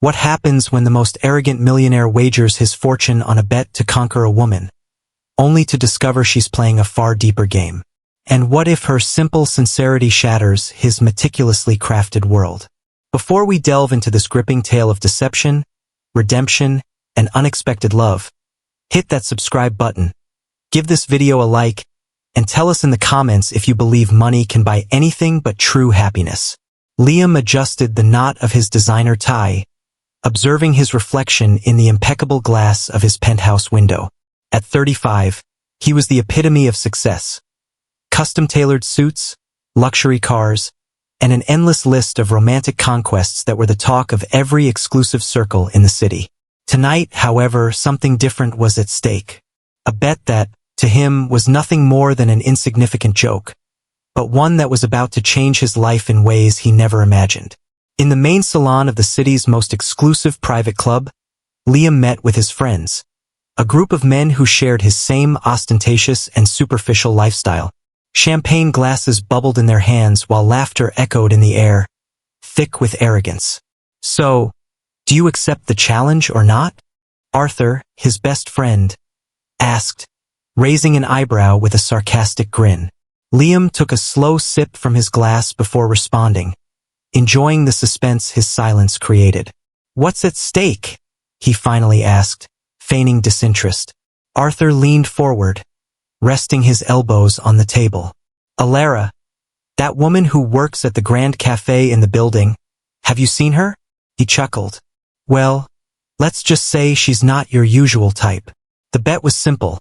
What happens when the most arrogant millionaire wagers his fortune on a bet to conquer a woman, only to discover she's playing a far deeper game? And what if her simple sincerity shatters his meticulously crafted world? Before we delve into this gripping tale of deception, redemption, and unexpected love, hit that subscribe button, give this video a like, and tell us in the comments if you believe money can buy anything but true happiness. Liam adjusted the knot of his designer tie, observing his reflection in the impeccable glass of his penthouse window. At 35, he was the epitome of success. Custom-tailored suits, luxury cars, and an endless list of romantic conquests that were the talk of every exclusive circle in the city. Tonight, however, something different was at stake. A bet that, to him, was nothing more than an insignificant joke, but one that was about to change his life in ways he never imagined. In the main salon of the city's most exclusive private club, Liam met with his friends, a group of men who shared his same ostentatious and superficial lifestyle. Champagne glasses bubbled in their hands while laughter echoed in the air, thick with arrogance. "So, do you accept the challenge or not?" Arthur, his best friend, asked, raising an eyebrow with a sarcastic grin. Liam took a slow sip from his glass before responding, enjoying the suspense his silence created. "What's at stake?" he finally asked, feigning disinterest. Arthur leaned forward, resting his elbows on the table. "Alara, that woman who works at the Grand Cafe in the building, have you seen her?" He chuckled. "Well, let's just say she's not your usual type." The bet was simple.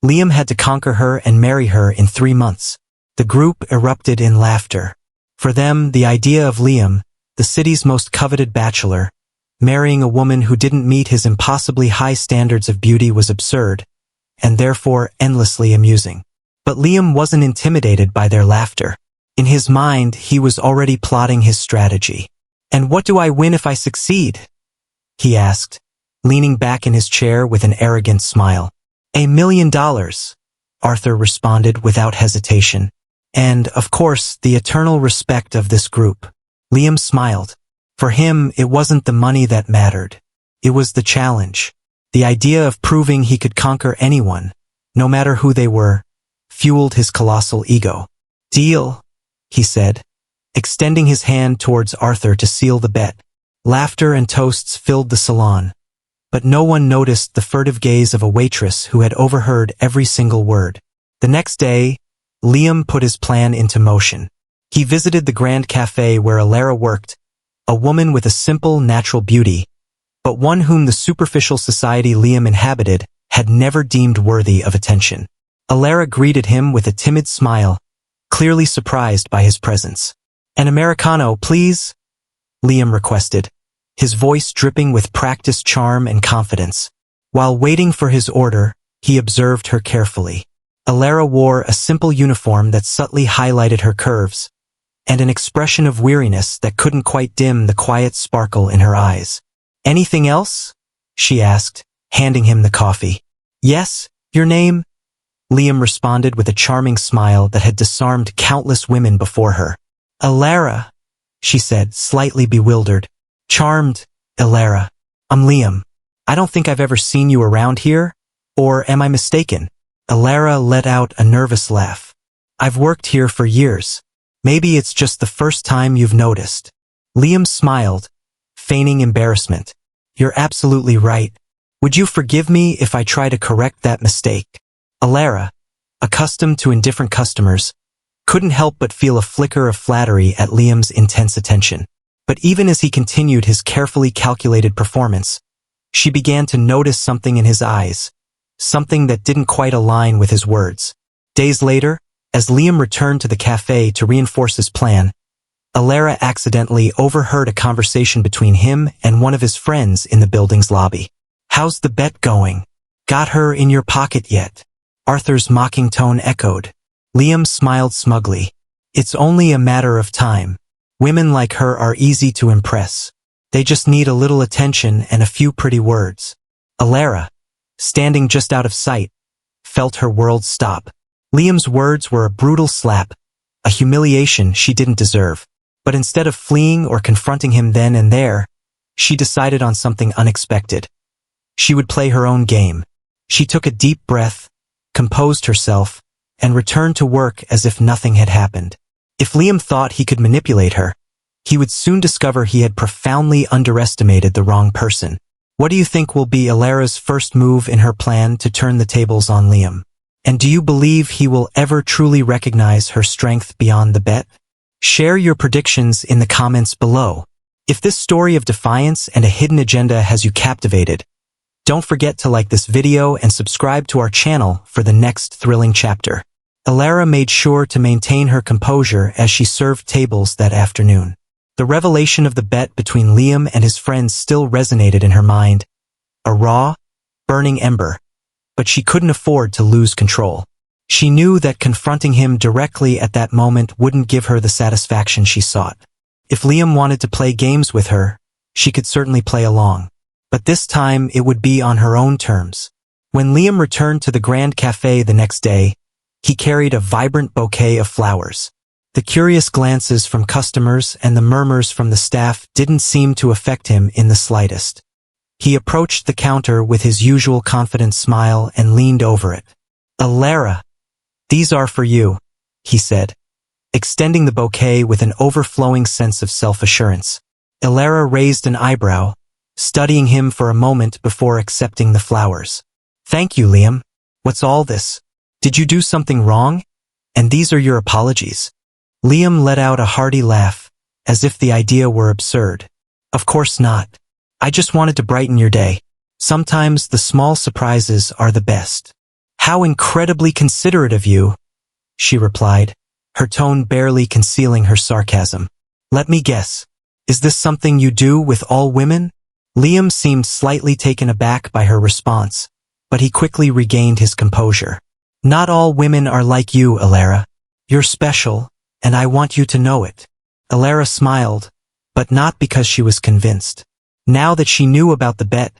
Liam had to conquer her and marry her in 3 months. The group erupted in laughter. For them, the idea of Liam, the city's most coveted bachelor, marrying a woman who didn't meet his impossibly high standards of beauty was absurd, and therefore endlessly amusing. But Liam wasn't intimidated by their laughter. In his mind, he was already plotting his strategy. "And what do I win if I succeed?" he asked, leaning back in his chair with an arrogant smile. $1 million, Arthur responded without hesitation. "And, of course, the eternal respect of this group." Liam smiled. For him, it wasn't the money that mattered. It was the challenge. The idea of proving he could conquer anyone, no matter who they were, fueled his colossal ego. "Deal," he said, extending his hand towards Arthur to seal the bet. Laughter and toasts filled the salon, but no one noticed the furtive gaze of a waitress who had overheard every single word. The next day, Liam put his plan into motion. He visited the Grand Cafe where Alara worked, a woman with a simple, natural beauty, but one whom the superficial society Liam inhabited had never deemed worthy of attention. Alara greeted him with a timid smile, clearly surprised by his presence. "An Americano, please," Liam requested, his voice dripping with practiced charm and confidence. While waiting for his order, he observed her carefully. Alara wore a simple uniform that subtly highlighted her curves, and an expression of weariness that couldn't quite dim the quiet sparkle in her eyes. "Anything else?" she asked, handing him the coffee. "Yes, your name?" Liam responded with a charming smile that had disarmed countless women before her. "Alara," she said, slightly bewildered. "Charmed, Alara. I'm Liam. I don't think I've ever seen you around here, or am I mistaken?" Alara let out a nervous laugh. "I've worked here for years. Maybe it's just the first time you've noticed." Liam smiled, feigning embarrassment. "You're absolutely right. Would you forgive me if I try to correct that mistake?" Alara, accustomed to indifferent customers, couldn't help but feel a flicker of flattery at Liam's intense attention. But even as he continued his carefully calculated performance, she began to notice something in his eyes, something that didn't quite align with his words. Days later, as Liam returned to the cafe to reinforce his plan, Alara accidentally overheard a conversation between him and one of his friends in the building's lobby. "How's the bet going? Got her in your pocket yet?" Arthur's mocking tone echoed. Liam smiled smugly. "It's only a matter of time. Women like her are easy to impress. They just need a little attention and a few pretty words." Alara, standing just out of sight, felt her world stop. Liam's words were a brutal slap, a humiliation she didn't deserve. But instead of fleeing or confronting him then and there, she decided on something unexpected. She would play her own game. She took a deep breath, composed herself, and returned to work as if nothing had happened. If Liam thought he could manipulate her, he would soon discover he had profoundly underestimated the wrong person. What do you think will be Alara's first move in her plan to turn the tables on Liam? And do you believe he will ever truly recognize her strength beyond the bet? Share your predictions in the comments below. If this story of defiance and a hidden agenda has you captivated, don't forget to like this video and subscribe to our channel for the next thrilling chapter. Alara made sure to maintain her composure as she served tables that afternoon. The revelation of the bet between Liam and his friends still resonated in her mind, a raw, burning ember, but she couldn't afford to lose control. She knew that confronting him directly at that moment wouldn't give her the satisfaction she sought. If Liam wanted to play games with her, she could certainly play along. But this time it would be on her own terms. When Liam returned to the Grand Café the next day, he carried a vibrant bouquet of flowers. The curious glances from customers and the murmurs from the staff didn't seem to affect him in the slightest. He approached the counter with his usual confident smile and leaned over it. "Alara, these are for you," he said, extending the bouquet with an overflowing sense of self-assurance. Alara raised an eyebrow, studying him for a moment before accepting the flowers. "Thank you, Liam. What's all this? Did you do something wrong? And these are your apologies?" Liam let out a hearty laugh, as if the idea were absurd. "Of course not. I just wanted to brighten your day. Sometimes the small surprises are the best." "How incredibly considerate of you," she replied, her tone barely concealing her sarcasm. "Let me guess. Is this something you do with all women?" Liam seemed slightly taken aback by her response, but he quickly regained his composure. "Not all women are like you, Alara. You're special, and I want you to know it." Alara smiled, but not because she was convinced. Now that she knew about the bet,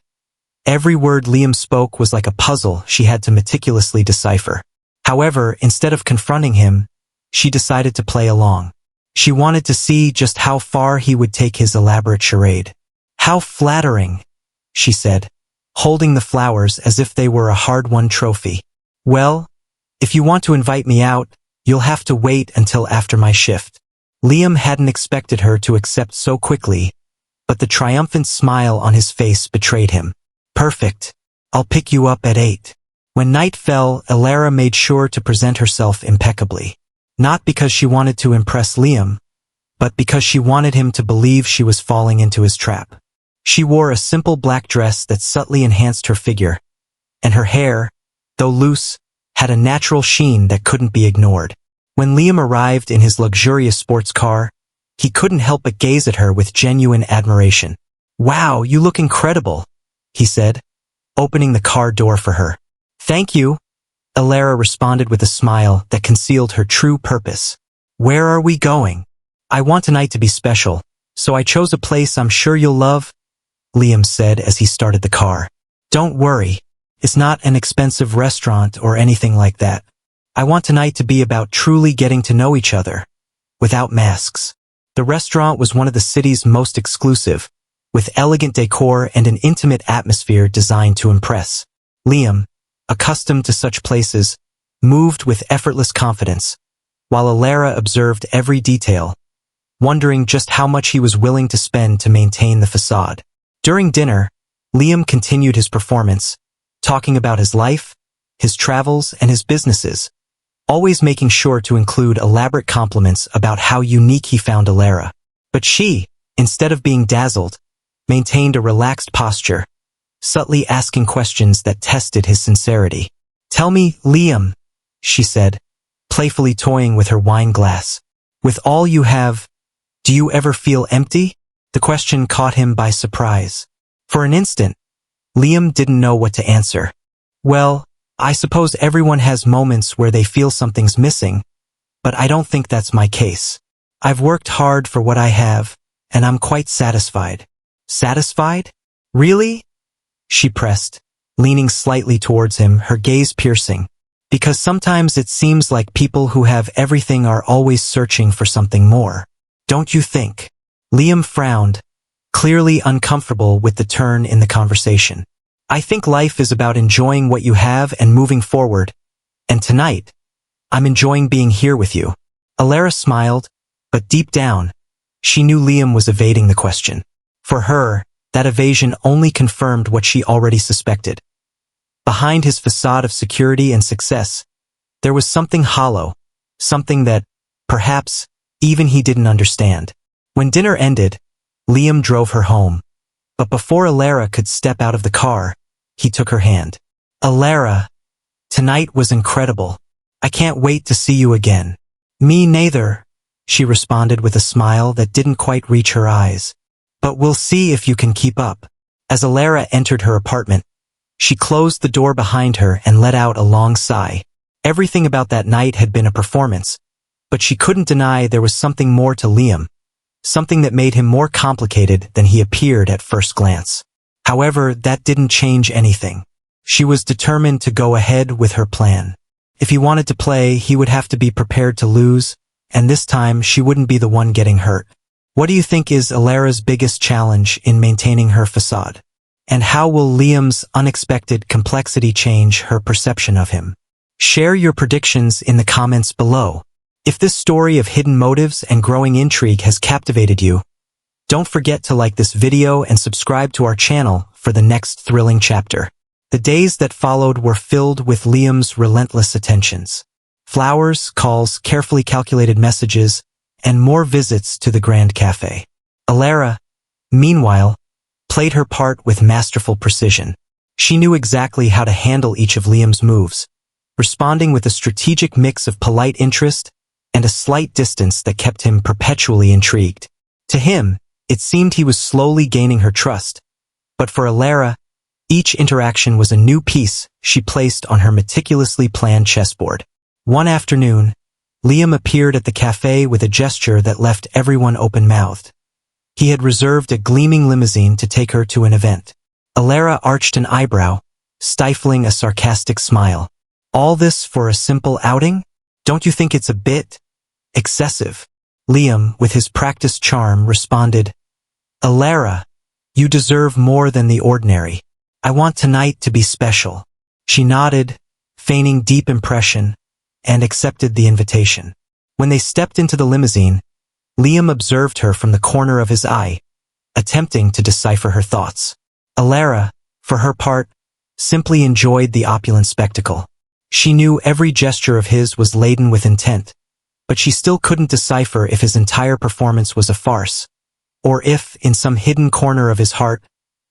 every word Liam spoke was like a puzzle she had to meticulously decipher. However, instead of confronting him, she decided to play along. She wanted to see just how far he would take his elaborate charade. "How flattering," she said, holding the flowers as if they were a hard-won trophy. "Well, if you want to invite me out, you'll have to wait until after my shift." Liam hadn't expected her to accept so quickly, but the triumphant smile on his face betrayed him. "Perfect. I'll pick you up at 8. When night fell, Alara made sure to present herself impeccably. Not because she wanted to impress Liam, but because she wanted him to believe she was falling into his trap. She wore a simple black dress that subtly enhanced her figure, and her hair, though loose, had a natural sheen that couldn't be ignored. When Liam arrived in his luxurious sports car, he couldn't help but gaze at her with genuine admiration. "Wow, you look incredible," he said, opening the car door for her. "Thank you," Alara responded with a smile that concealed her true purpose. "Where are we going?" "I want tonight to be special, so I chose a place I'm sure you'll love," Liam said as he started the car. "Don't worry, it's not an expensive restaurant or anything like that. I want tonight to be about truly getting to know each other, without masks." The restaurant was one of the city's most exclusive, with elegant decor and an intimate atmosphere designed to impress. Liam, accustomed to such places, moved with effortless confidence, while Alara observed every detail, wondering just how much he was willing to spend to maintain the facade. During dinner, Liam continued his performance, talking about his life, his travels, and his businesses, always making sure to include elaborate compliments about how unique he found Alara. But she, instead of being dazzled, maintained a relaxed posture, subtly asking questions that tested his sincerity. "Tell me, Liam," she said, playfully toying with her wine glass. "With all you have, do you ever feel empty?" The question caught him by surprise. For an instant, Liam didn't know what to answer. "Well, I suppose everyone has moments where they feel something's missing, but I don't think that's my case. I've worked hard for what I have, and I'm quite satisfied." "Satisfied? Really?" she pressed, leaning slightly towards him, her gaze piercing. "Because sometimes it seems like people who have everything are always searching for something more. Don't you think?" Liam frowned, clearly uncomfortable with the turn in the conversation. "I think life is about enjoying what you have and moving forward, and tonight, I'm enjoying being here with you." Alara smiled, but deep down, she knew Liam was evading the question. For her, that evasion only confirmed what she already suspected. Behind his facade of security and success, there was something hollow, something that, perhaps, even he didn't understand. When dinner ended, Liam drove her home. But before Alara could step out of the car, he took her hand. "Alara, tonight was incredible. I can't wait to see you again." "Me neither," she responded with a smile that didn't quite reach her eyes. "But we'll see if you can keep up." As Alara entered her apartment, she closed the door behind her and let out a long sigh. Everything about that night had been a performance, but she couldn't deny there was something more to Liam, something that made him more complicated than he appeared at first glance. However, that didn't change anything. She was determined to go ahead with her plan. If he wanted to play, he would have to be prepared to lose, and this time she wouldn't be the one getting hurt. What do you think is Alara's biggest challenge in maintaining her facade? And how will Liam's unexpected complexity change her perception of him? Share your predictions in the comments below. If this story of hidden motives and growing intrigue has captivated you, don't forget to like this video and subscribe to our channel for the next thrilling chapter. The days that followed were filled with Liam's relentless attentions. Flowers, calls, carefully calculated messages, and more visits to the Grand Cafe. Alara, meanwhile, played her part with masterful precision. She knew exactly how to handle each of Liam's moves, responding with a strategic mix of polite interest and a slight distance that kept him perpetually intrigued. To him, it seemed he was slowly gaining her trust, but for Alara, each interaction was a new piece she placed on her meticulously planned chessboard. One afternoon, Liam appeared at the cafe with a gesture that left everyone open-mouthed. He had reserved a gleaming limousine to take her to an event. Alara arched an eyebrow, stifling a sarcastic smile. "All this for a simple outing? Don't you think it's a bit excessive?" Liam, with his practiced charm, responded, "Alara, you deserve more than the ordinary. I want tonight to be special." She nodded, feigning deep impression, and accepted the invitation. When they stepped into the limousine, Liam observed her from the corner of his eye, attempting to decipher her thoughts. Alara, for her part, simply enjoyed the opulent spectacle. She knew every gesture of his was laden with intent, but she still couldn't decipher if his entire performance was a farce, or if, in some hidden corner of his heart,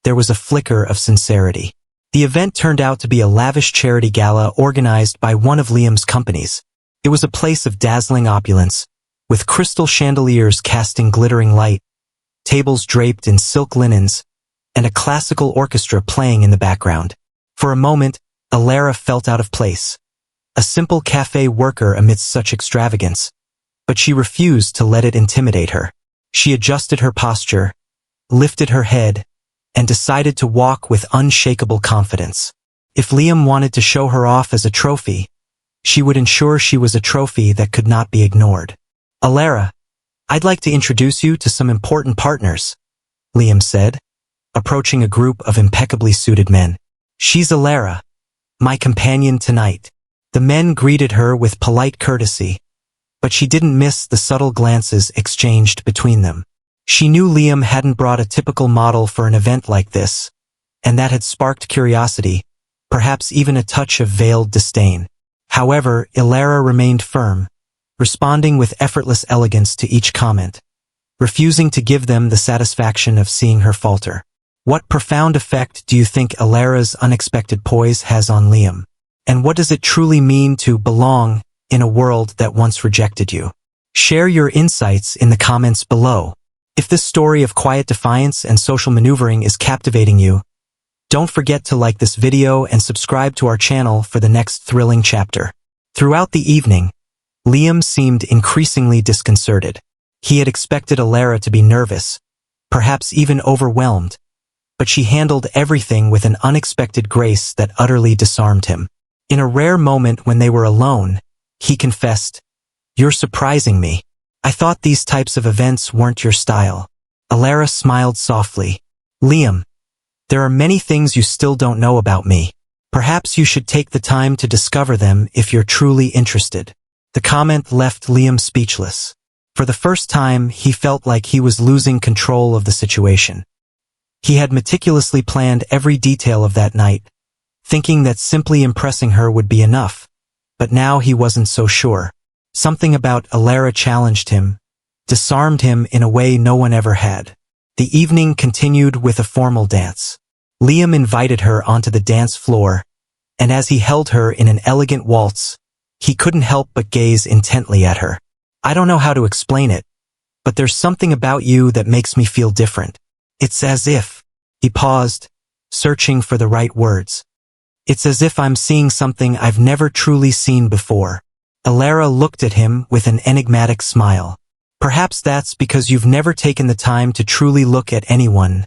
there was a flicker of sincerity. The event turned out to be a lavish charity gala organized by one of Liam's companies. It was a place of dazzling opulence, with crystal chandeliers casting glittering light, tables draped in silk linens, and a classical orchestra playing in the background. For a moment, Alara felt out of place, a simple cafe worker amidst such extravagance, but she refused to let it intimidate her. She adjusted her posture, lifted her head, and decided to walk with unshakable confidence. If Liam wanted to show her off as a trophy, she would ensure she was a trophy that could not be ignored. "Alara, I'd like to introduce you to some important partners," Liam said, approaching a group of impeccably suited men. "She's Alara, my companion tonight." The men greeted her with polite courtesy, but she didn't miss the subtle glances exchanged between them. She knew Liam hadn't brought a typical model for an event like this, and that had sparked curiosity, perhaps even a touch of veiled disdain. However, Alara remained firm, responding with effortless elegance to each comment, refusing to give them the satisfaction of seeing her falter. What profound effect do you think Alara's unexpected poise has on Liam? And what does it truly mean to belong in a world that once rejected you? Share your insights in the comments below. If this story of quiet defiance and social maneuvering is captivating you, don't forget to like this video and subscribe to our channel for the next thrilling chapter. Throughout the evening, Liam seemed increasingly disconcerted. He had expected Alara to be nervous, perhaps even overwhelmed, but she handled everything with an unexpected grace that utterly disarmed him. In a rare moment when they were alone, he confessed, "You're surprising me. I thought these types of events weren't your style." Alara smiled softly. Liam, there are many things you still don't know about me. Perhaps you should take the time to discover them if you're truly interested. The comment left Liam speechless. For the first time, he felt like he was losing control of the situation. He had meticulously planned every detail of that night, thinking that simply impressing her would be enough. But now he wasn't so sure. Something about Alara challenged him, disarmed him in a way no one ever had. The evening continued with a formal dance. Liam invited her onto the dance floor, and as he held her in an elegant waltz, he couldn't help but gaze intently at her. I don't know how to explain it, but there's something about you that makes me feel different. It's as if, he paused, searching for the right words. It's as if I'm seeing something I've never truly seen before. Alara looked at him with an enigmatic smile. Perhaps that's because you've never taken the time to truly look at anyone,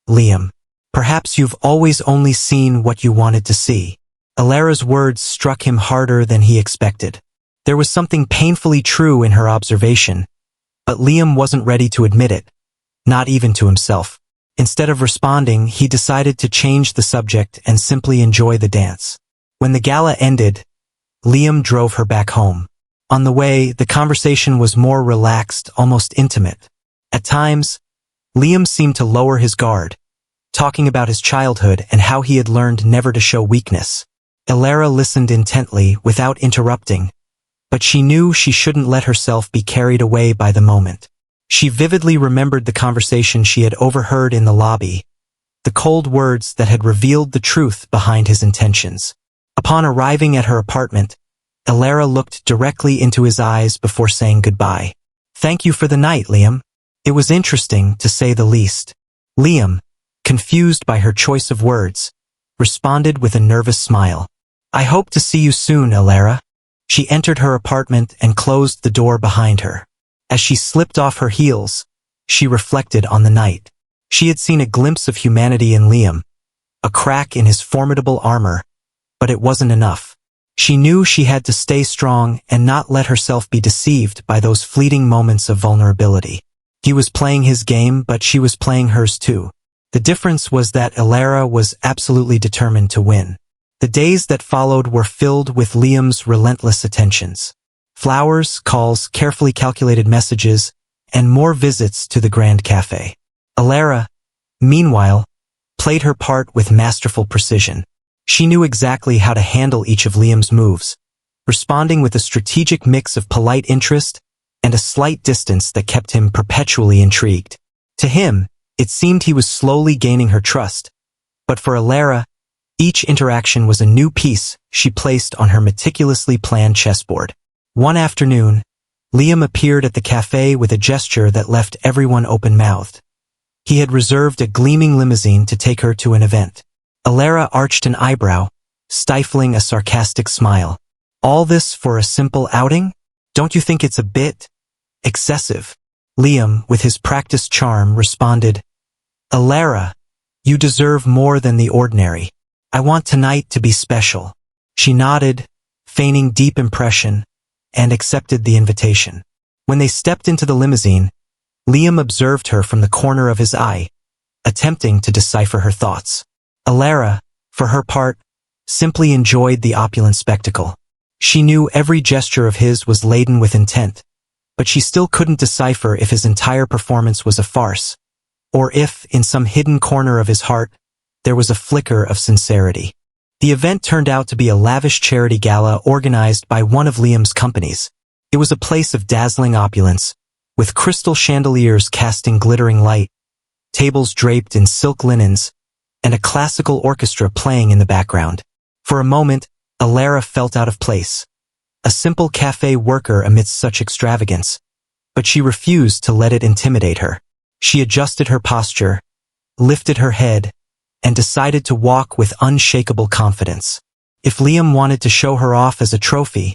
Liam. Perhaps you've always only seen what you wanted to see. Alara's words struck him harder than he expected. There was something painfully true in her observation, but Liam wasn't ready to admit it, not even to himself. Instead of responding, he decided to change the subject and simply enjoy the dance. When the gala ended, Liam drove her back home. On the way, the conversation was more relaxed, almost intimate. At times, Liam seemed to lower his guard, talking about his childhood and how he had learned never to show weakness. Alara listened intently, without interrupting, but she knew she shouldn't let herself be carried away by the moment. She vividly remembered the conversation she had overheard in the lobby, the cold words that had revealed the truth behind his intentions. Upon arriving at her apartment, Alara looked directly into his eyes before saying goodbye. Thank you for the night, Liam. It was interesting, to say the least. Liam, confused by her choice of words, responded with a nervous smile. I hope to see you soon, Alara. She entered her apartment and closed the door behind her. As she slipped off her heels, she reflected on the night. She had seen a glimpse of humanity in Liam, a crack in his formidable armor, but it wasn't enough. She knew she had to stay strong and not let herself be deceived by those fleeting moments of vulnerability. He was playing his game, but she was playing hers too. The difference was that Alara was absolutely determined to win. The days that followed were filled with Liam's relentless attentions. Flowers, calls, carefully calculated messages, and more visits to the Grand Café. Alara, meanwhile, played her part with masterful precision. She knew exactly how to handle each of Liam's moves, responding with a strategic mix of polite interest and a slight distance that kept him perpetually intrigued. To him, it seemed he was slowly gaining her trust, but for Alara, each interaction was a new piece she placed on her meticulously planned chessboard. One afternoon, Liam appeared at the cafe with a gesture that left everyone open-mouthed. He had reserved a gleaming limousine to take her to an event. Alara arched an eyebrow, stifling a sarcastic smile. All this for a simple outing? Don't you think it's a bit excessive? Liam, with his practiced charm, responded, Alara, you deserve more than the ordinary. I want tonight to be special. She nodded, feigning deep impression, and accepted the invitation. When they stepped into the limousine, Liam observed her from the corner of his eye, attempting to decipher her thoughts. Alara, for her part, simply enjoyed the opulent spectacle. She knew every gesture of his was laden with intent, but she still couldn't decipher if his entire performance was a farce, or if, in some hidden corner of his heart, there was a flicker of sincerity. The event turned out to be a lavish charity gala organized by one of Liam's companies. It was a place of dazzling opulence, with crystal chandeliers casting glittering light, tables draped in silk linens, and a classical orchestra playing in the background. For a moment, Alara felt out of place, a simple cafe worker amidst such extravagance, but she refused to let it intimidate her. She adjusted her posture, lifted her head, and decided to walk with unshakable confidence. If Liam wanted to show her off as a trophy,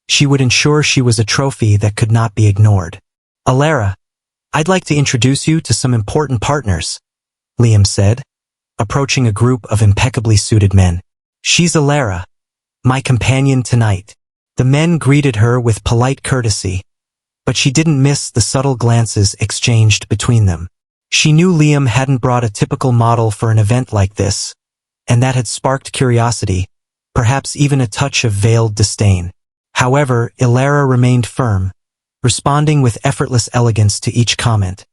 she would ensure she was a trophy that could not be ignored. Alara, I'd like to introduce you to some important partners, Liam said, approaching a group of impeccably suited men. She's Alara, my companion tonight. The men greeted her with polite courtesy, but she didn't miss the subtle glances exchanged between them. She knew Liam hadn't brought a typical model for an event like this, and that had sparked curiosity, perhaps even a touch of veiled disdain. However, Ilara remained firm, responding with effortless elegance to each comment,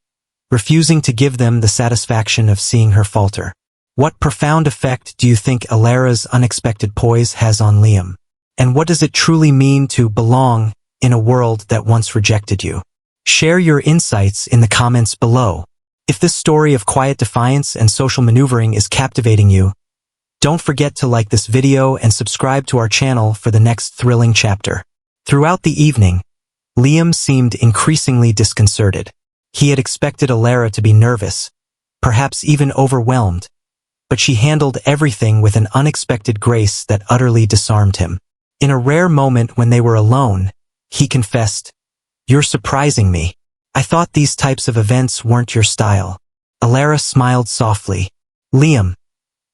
refusing to give them the satisfaction of seeing her falter. What profound effect do you think Ilara's unexpected poise has on Liam? And what does it truly mean to belong in a world that once rejected you? Share your insights in the comments below. If this story of quiet defiance and social maneuvering is captivating you, don't forget to like this video and subscribe to our channel for the next thrilling chapter. Throughout the evening, Liam seemed increasingly disconcerted. He had expected Ilara to be nervous, perhaps even overwhelmed, but she handled everything with an unexpected grace that utterly disarmed him. In a rare moment when they were alone, he confessed, "You're surprising me. I thought these types of events weren't your style." Ilara smiled softly. "Liam,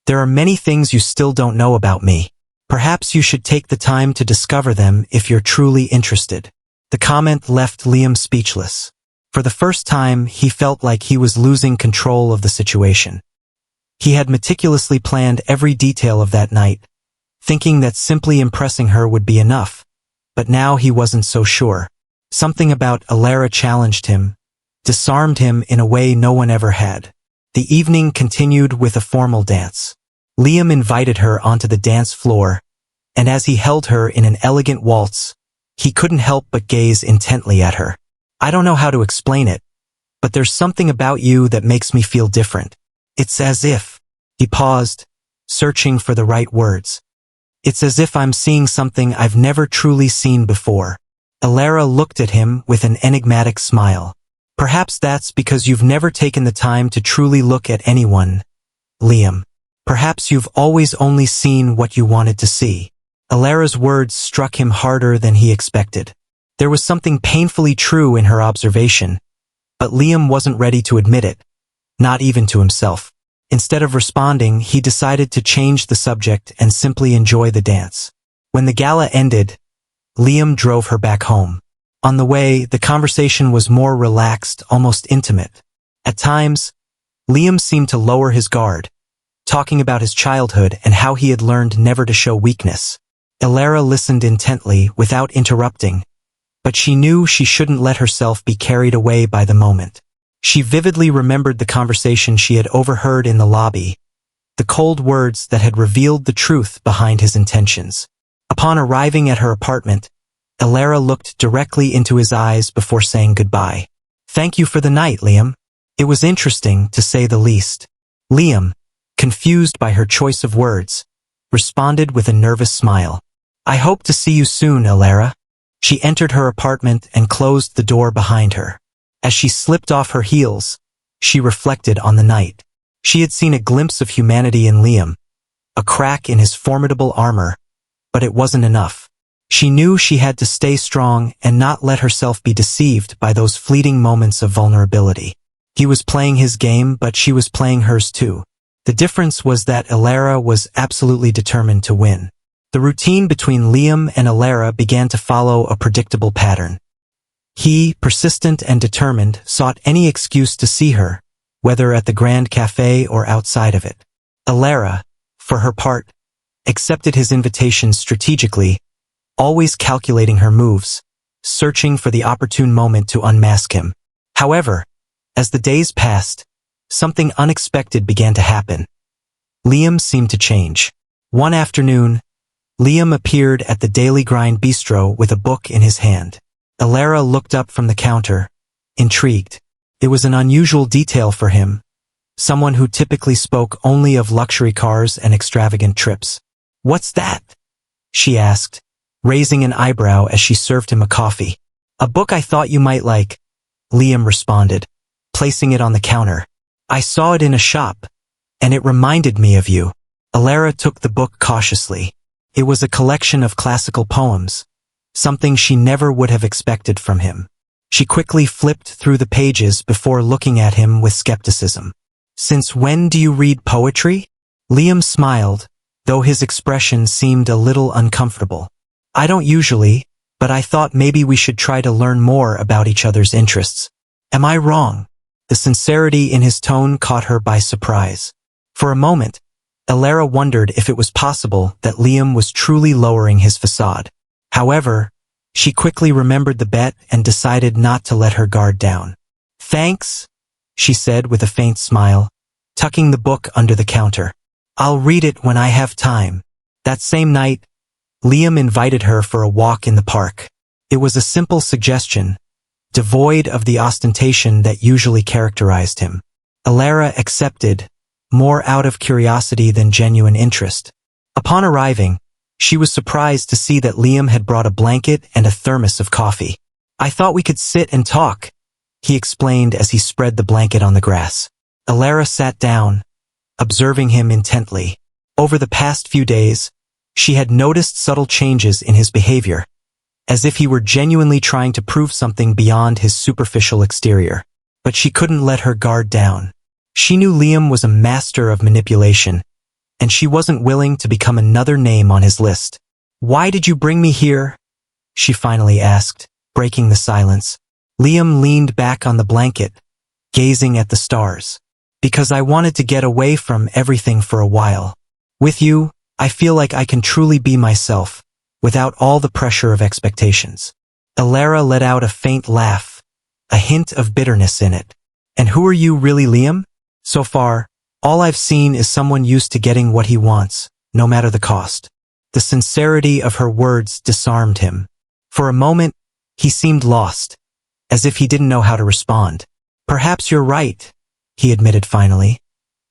there are many things you still don't know about me. Perhaps you should take the time to discover them if you're truly interested." The comment left Liam speechless. For the first time, he felt like he was losing control of the situation. He had meticulously planned every detail of that night, thinking that simply impressing her would be enough. But now he wasn't so sure. Something about Ilara challenged him, disarmed him in a way no one ever had. The evening continued with a formal dance. Liam invited her onto the dance floor, and as he held her in an elegant waltz, he couldn't help but gaze intently at her. "I don't know how to explain it, but there's something about you that makes me feel different. It's as if..." He paused, searching for the right words. "It's as if I'm seeing something I've never truly seen before." Ilara looked at him with an enigmatic smile. "Perhaps that's because you've never taken the time to truly look at anyone, Liam. Perhaps you've always only seen what you wanted to see." Ilara's words struck him harder than he expected. There was something painfully true in her observation, but Liam wasn't ready to admit it, not even to himself. Instead of responding, he decided to change the subject and simply enjoy the dance. When the gala ended, Liam drove her back home. On the way, the conversation was more relaxed, almost intimate. At times, Liam seemed to lower his guard, talking about his childhood and how he had learned never to show weakness. Ilara listened intently, without interrupting, but she knew she shouldn't let herself be carried away by the moment. She vividly remembered the conversation she had overheard in the lobby, the cold words that had revealed the truth behind his intentions. Upon arriving at her apartment, Ilara looked directly into his eyes before saying goodbye. "Thank you for the night, Liam. It was interesting, to say the least." Liam, confused by her choice of words, responded with a nervous smile. "I hope to see you soon, Ilara." She entered her apartment and closed the door behind her. As she slipped off her heels, she reflected on the night. She had seen a glimpse of humanity in Liam, a crack in his formidable armor, but it wasn't enough. She knew she had to stay strong and not let herself be deceived by those fleeting moments of vulnerability. He was playing his game, but she was playing hers too. The difference was that Ilara was absolutely determined to win. The routine between Liam and Ilara began to follow a predictable pattern. He, persistent and determined, sought any excuse to see her, whether at the Grand Café or outside of it. Ilara, for her part, accepted his invitations strategically, always calculating her moves, searching for the opportune moment to unmask him. However, as the days passed, something unexpected began to happen. Liam seemed to change. One afternoon, Liam appeared at the Daily Grind Bistro with a book in his hand. Ilara looked up from the counter, intrigued. It was an unusual detail for him, someone who typically spoke only of luxury cars and extravagant trips. "What's that?" she asked, raising an eyebrow as she served him a coffee. "A book I thought you might like," Liam responded, placing it on the counter. "I saw it in a shop, and it reminded me of you." Ilara took the book cautiously. It was a collection of classical poems, something she never would have expected from him. She quickly flipped through the pages before looking at him with skepticism. "Since when do you read poetry?" Liam smiled, though his expression seemed a little uncomfortable. "I don't usually, but I thought maybe we should try to learn more about each other's interests. Am I wrong?" The sincerity in his tone caught her by surprise. For a moment, Alara wondered if it was possible that Liam was truly lowering his facade. However, she quickly remembered the bet and decided not to let her guard down. "Thanks," she said with a faint smile, tucking the book under the counter. "I'll read it when I have time." That same night, Liam invited her for a walk in the park. It was a simple suggestion, devoid of the ostentation that usually characterized him. Alara accepted, more out of curiosity than genuine interest. Upon arriving, she was surprised to see that Liam had brought a blanket and a thermos of coffee. "I thought we could sit and talk," he explained as he spread the blanket on the grass. Alara sat down, observing him intently. Over the past few days, she had noticed subtle changes in his behavior, as if he were genuinely trying to prove something beyond his superficial exterior. But she couldn't let her guard down. She knew Liam was a master of manipulation, and she wasn't willing to become another name on his list. "Why did you bring me here?" she finally asked, breaking the silence. Liam leaned back on the blanket, gazing at the stars. "Because I wanted to get away from everything for a while. With you, I feel like I can truly be myself, without all the pressure of expectations." Alara let out a faint laugh, a hint of bitterness in it. "And who are you really, Liam? So far, all I've seen is someone used to getting what he wants, no matter the cost." The sincerity of her words disarmed him. For a moment, he seemed lost, as if he didn't know how to respond. "Perhaps you're right," he admitted finally,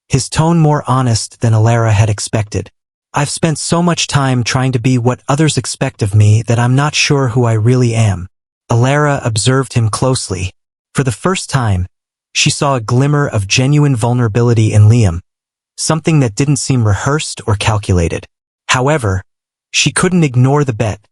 his tone more honest than Alara had expected. "I've spent so much time trying to be what others expect of me that I'm not sure who I really am." Alara observed him closely. For the first time, she saw a glimmer of genuine vulnerability in Liam, something that didn't seem rehearsed or calculated. However, she couldn't ignore the bet,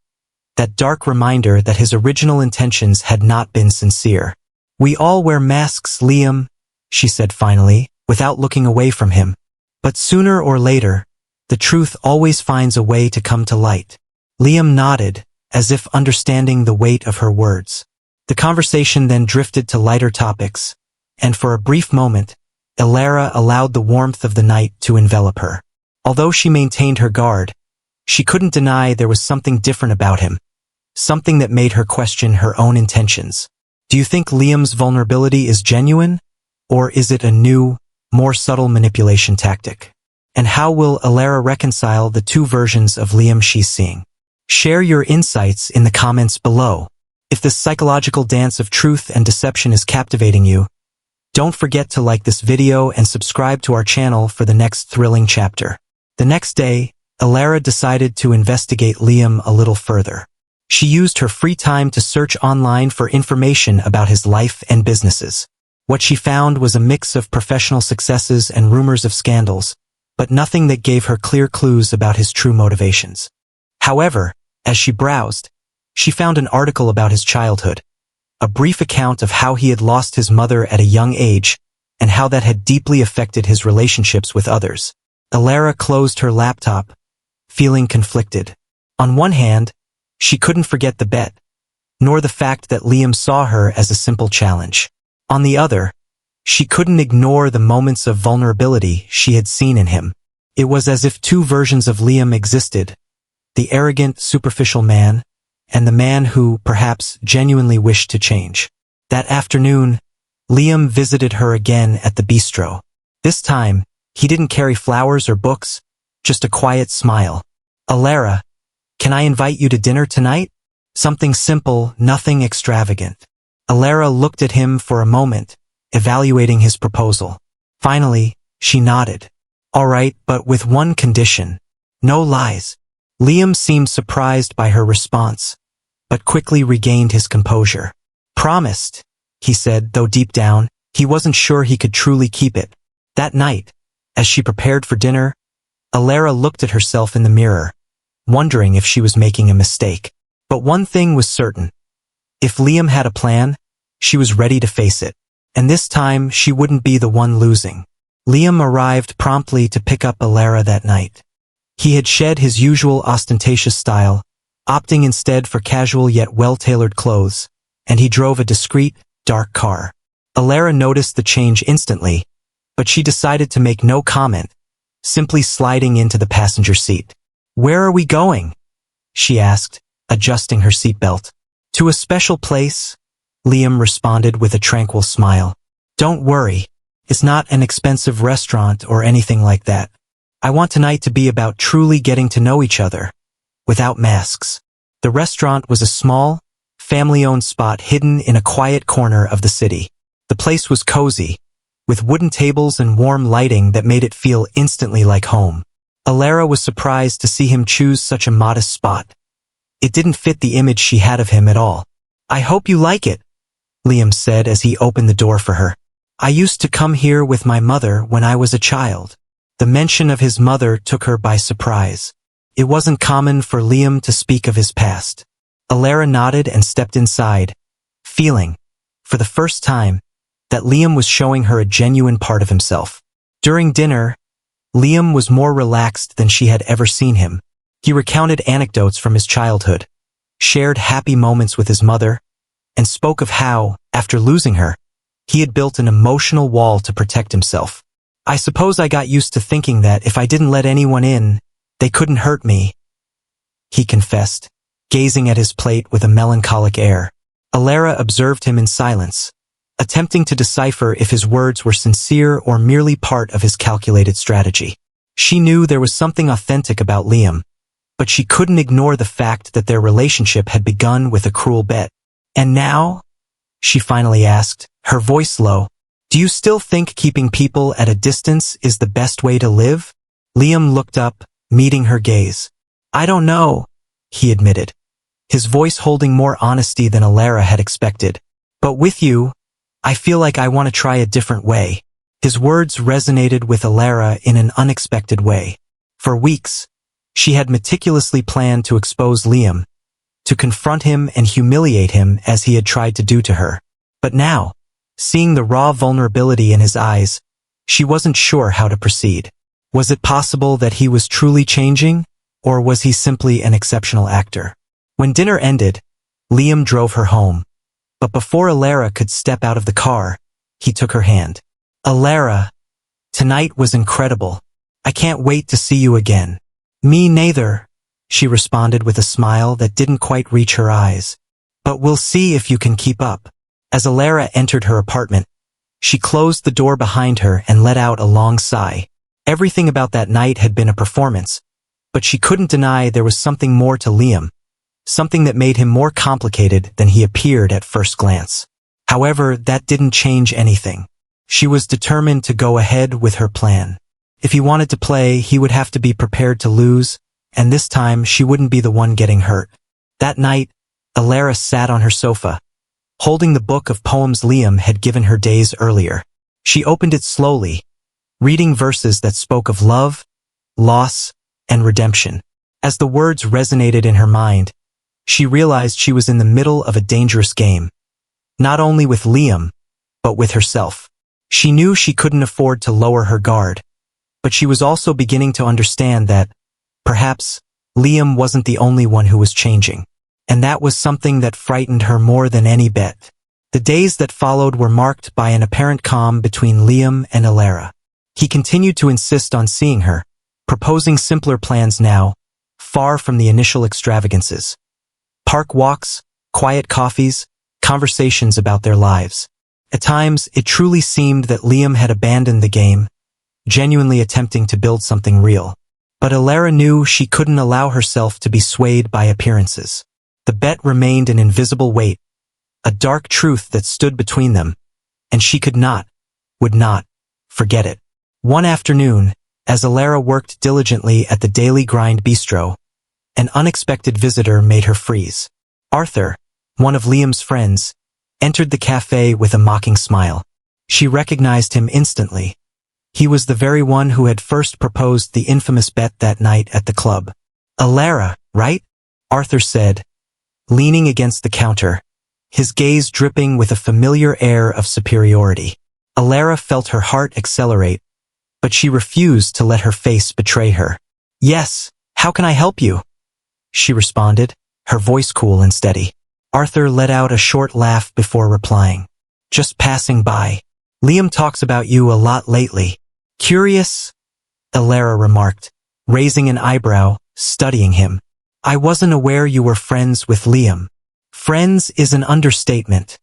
that dark reminder that his original intentions had not been sincere. "We all wear masks, Liam," she said finally, without looking away from him. "But sooner or later, the truth always finds a way to come to light." Liam nodded, as if understanding the weight of her words. The conversation then drifted to lighter topics, and for a brief moment, Alara allowed the warmth of the night to envelop her. Although she maintained her guard, she couldn't deny there was something different about him, something that made her question her own intentions. "Do you think Liam's vulnerability is genuine, or is it a new, more subtle manipulation tactic? And how will Alara reconcile the two versions of Liam she's seeing?" Share your insights in the comments below. If this psychological dance of truth and deception is captivating you, don't forget to like this video and subscribe to our channel for the next thrilling chapter. The next day, Alara decided to investigate Liam a little further. She used her free time to search online for information about his life and businesses. What she found was a mix of professional successes and rumors of scandals, but nothing that gave her clear clues about his true motivations. However, as she browsed, she found an article about his childhood, a brief account of how he had lost his mother at a young age and how that had deeply affected his relationships with others. Alara closed her laptop, feeling conflicted. On one hand, she couldn't forget the bet, nor the fact that Liam saw her as a simple challenge. On the other, she couldn't ignore the moments of vulnerability she had seen in him. It was as if two versions of Liam existed, the arrogant, superficial man, and the man who, perhaps, genuinely wished to change. That afternoon, Liam visited her again at the bistro. This time, he didn't carry flowers or books, just a quiet smile. "Alara, can I invite you to dinner tonight? Something simple, nothing extravagant." Alara looked at him for a moment, evaluating his proposal. Finally, she nodded. "All right, but with one condition. No lies." Liam seemed surprised by her response, but quickly regained his composure. "Promised," he said, though deep down, he wasn't sure he could truly keep it. That night, as she prepared for dinner, Alara looked at herself in the mirror, wondering if she was making a mistake. But one thing was certain. If Liam had a plan, she was ready to face it. And this time, she wouldn't be the one losing. Liam arrived promptly to pick up Alara that night. He had shed his usual ostentatious style, opting instead for casual yet well-tailored clothes, and he drove a discreet, dark car. Alara noticed the change instantly, but she decided to make no comment, simply sliding into the passenger seat. "Where are we going?" she asked, adjusting her seatbelt. "To a special place," Liam responded with a tranquil smile. "Don't worry, it's not an expensive restaurant or anything like that. I want tonight to be about truly getting to know each other, without masks." The restaurant was a small, family-owned spot hidden in a quiet corner of the city. The place was cozy, with wooden tables and warm lighting that made it feel instantly like home. Alara was surprised to see him choose such a modest spot. It didn't fit the image she had of him at all. "I hope you like it," Liam said as he opened the door for her. "I used to come here with my mother when I was a child." The mention of his mother took her by surprise. It wasn't common for Liam to speak of his past. Alara nodded and stepped inside, feeling, for the first time, that Liam was showing her a genuine part of himself. During dinner, Liam was more relaxed than she had ever seen him. He recounted anecdotes from his childhood, shared happy moments with his mother, and spoke of how, after losing her, he had built an emotional wall to protect himself. "I suppose I got used to thinking that if I didn't let anyone in, they couldn't hurt me," he confessed, gazing at his plate with a melancholic air. Alara observed him in silence, attempting to decipher if his words were sincere or merely part of his calculated strategy. She knew there was something authentic about Liam, but she couldn't ignore the fact that their relationship had begun with a cruel bet. "And now?" she finally asked, her voice low. "Do you still think keeping people at a distance is the best way to live?" Liam looked up, meeting her gaze. "I don't know," he admitted, his voice holding more honesty than Alara had expected. "But with you, I feel like I want to try a different way." His words resonated with Alara in an unexpected way. For weeks, she had meticulously planned to expose Liam, to confront him and humiliate him as he had tried to do to her. But now, seeing the raw vulnerability in his eyes, she wasn't sure how to proceed. Was it possible that he was truly changing, or was he simply an exceptional actor? When dinner ended, Liam drove her home. But before Alara could step out of the car, he took her hand. "Alara, tonight was incredible. I can't wait to see you again." "Me neither," she responded with a smile that didn't quite reach her eyes. "But we'll see if you can keep up." As Alara entered her apartment, she closed the door behind her and let out a long sigh. Everything about that night had been a performance, but she couldn't deny there was something more to Liam, something that made him more complicated than he appeared at first glance. However, that didn't change anything. She was determined to go ahead with her plan. If he wanted to play, he would have to be prepared to lose, and this time she wouldn't be the one getting hurt. That night, Alara sat on her sofa, holding the book of poems Liam had given her days earlier. She opened it slowly, reading verses that spoke of love, loss, and redemption. As the words resonated in her mind, she realized she was in the middle of a dangerous game, not only with Liam, but with herself. She knew she couldn't afford to lower her guard, but she was also beginning to understand that, perhaps, Liam wasn't the only one who was changing. And that was something that frightened her more than any bet. The days that followed were marked by an apparent calm between Liam and Alara. He continued to insist on seeing her, proposing simpler plans now, far from the initial extravagances. Park walks, quiet coffees, conversations about their lives. At times, it truly seemed that Liam had abandoned the game, genuinely attempting to build something real. But Alara knew she couldn't allow herself to be swayed by appearances. The bet remained an invisible weight, a dark truth that stood between them, and she would not, forget it. One afternoon, as Alara worked diligently at the Daily Grind Bistro, an unexpected visitor made her freeze. Arthur, one of Liam's friends, entered the cafe with a mocking smile. She recognized him instantly. He was the very one who had first proposed the infamous bet that night at the club. "Alara, right?" Arthur said, leaning against the counter, his gaze dripping with a familiar air of superiority. Alara felt her heart accelerate, but she refused to let her face betray her. "Yes, how can I help you?" she responded, her voice cool and steady. Arthur let out a short laugh before replying. Just passing by. Liam talks about you a lot lately. Curious? Alara remarked, raising an eyebrow, studying him. I wasn't aware you were friends with Liam. Friends is an understatement.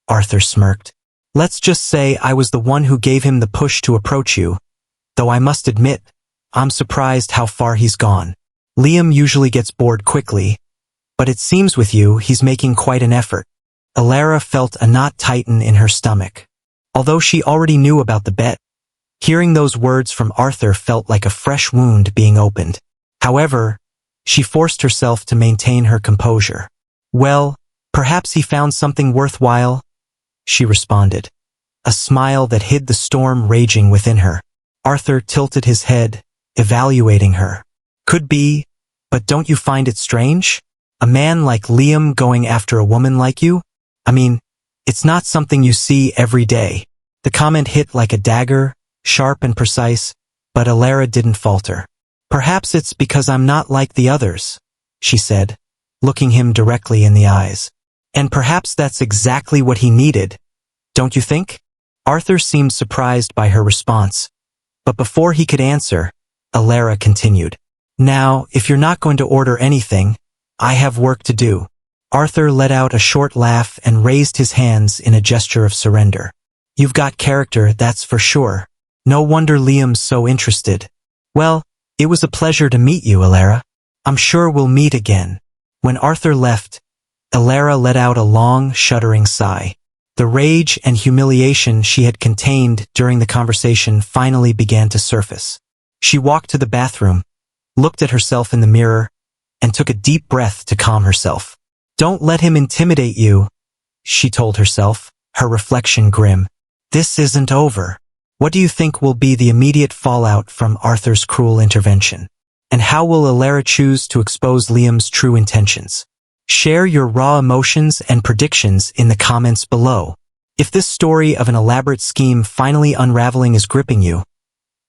Arthur smirked. Let's just say I was the one who gave him the push to approach you. Though I must admit, I'm surprised how far he's gone. Liam usually gets bored quickly, but it seems with you he's making quite an effort. Alara felt a knot tighten in her stomach. Although she already knew about the bet, hearing those words from Arthur felt like a fresh wound being opened. However, she forced herself to maintain her composure. Well, perhaps he found something worthwhile, she responded, a smile that hid the storm raging within her. Arthur tilted his head, evaluating her. Could be, but don't you find it strange? A man like Liam going after a woman like you? I mean, it's not something you see every day. The comment hit like a dagger, sharp and precise, but Alara didn't falter. Perhaps it's because I'm not like the others, she said, looking him directly in the eyes. And perhaps that's exactly what he needed, don't you think? Arthur seemed surprised by her response, but before he could answer, Alara continued. Now, if you're not going to order anything, I have work to do. Arthur let out a short laugh and raised his hands in a gesture of surrender. You've got character, that's for sure. No wonder Liam's so interested. Well, it was a pleasure to meet you, Alara. I'm sure we'll meet again. When Arthur left, Alara let out a long, shuddering sigh. The rage and humiliation she had contained during the conversation finally began to surface. She walked to the bathroom, looked at herself in the mirror, and took a deep breath to calm herself. Don't let him intimidate you, she told herself, her reflection grim. This isn't over. What do you think will be the immediate fallout from Arthur's cruel intervention? And how will Alara choose to expose Liam's true intentions? Share your raw emotions and predictions in the comments below. If this story of an elaborate scheme finally unraveling is gripping you,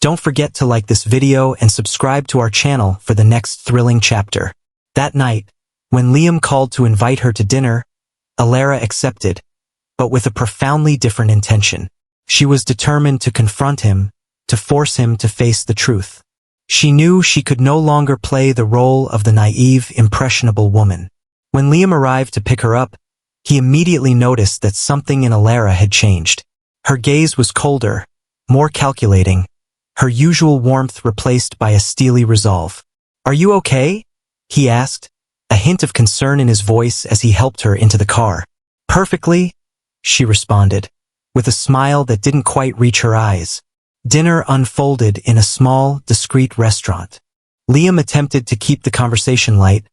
don't forget to like this video and subscribe to our channel for the next thrilling chapter. That night, when Liam called to invite her to dinner, Alara accepted, but with a profoundly different intention. She was determined to confront him, to force him to face the truth. She knew she could no longer play the role of the naive, impressionable woman. When Liam arrived to pick her up, he immediately noticed that something in Alara had changed. Her gaze was colder, more calculating, her usual warmth replaced by a steely resolve. Are you okay? He asked, a hint of concern in his voice as he helped her into the car. Perfectly, she responded, with a smile that didn't quite reach her eyes. Dinner unfolded in a small, discreet restaurant. Liam attempted to keep the conversation light,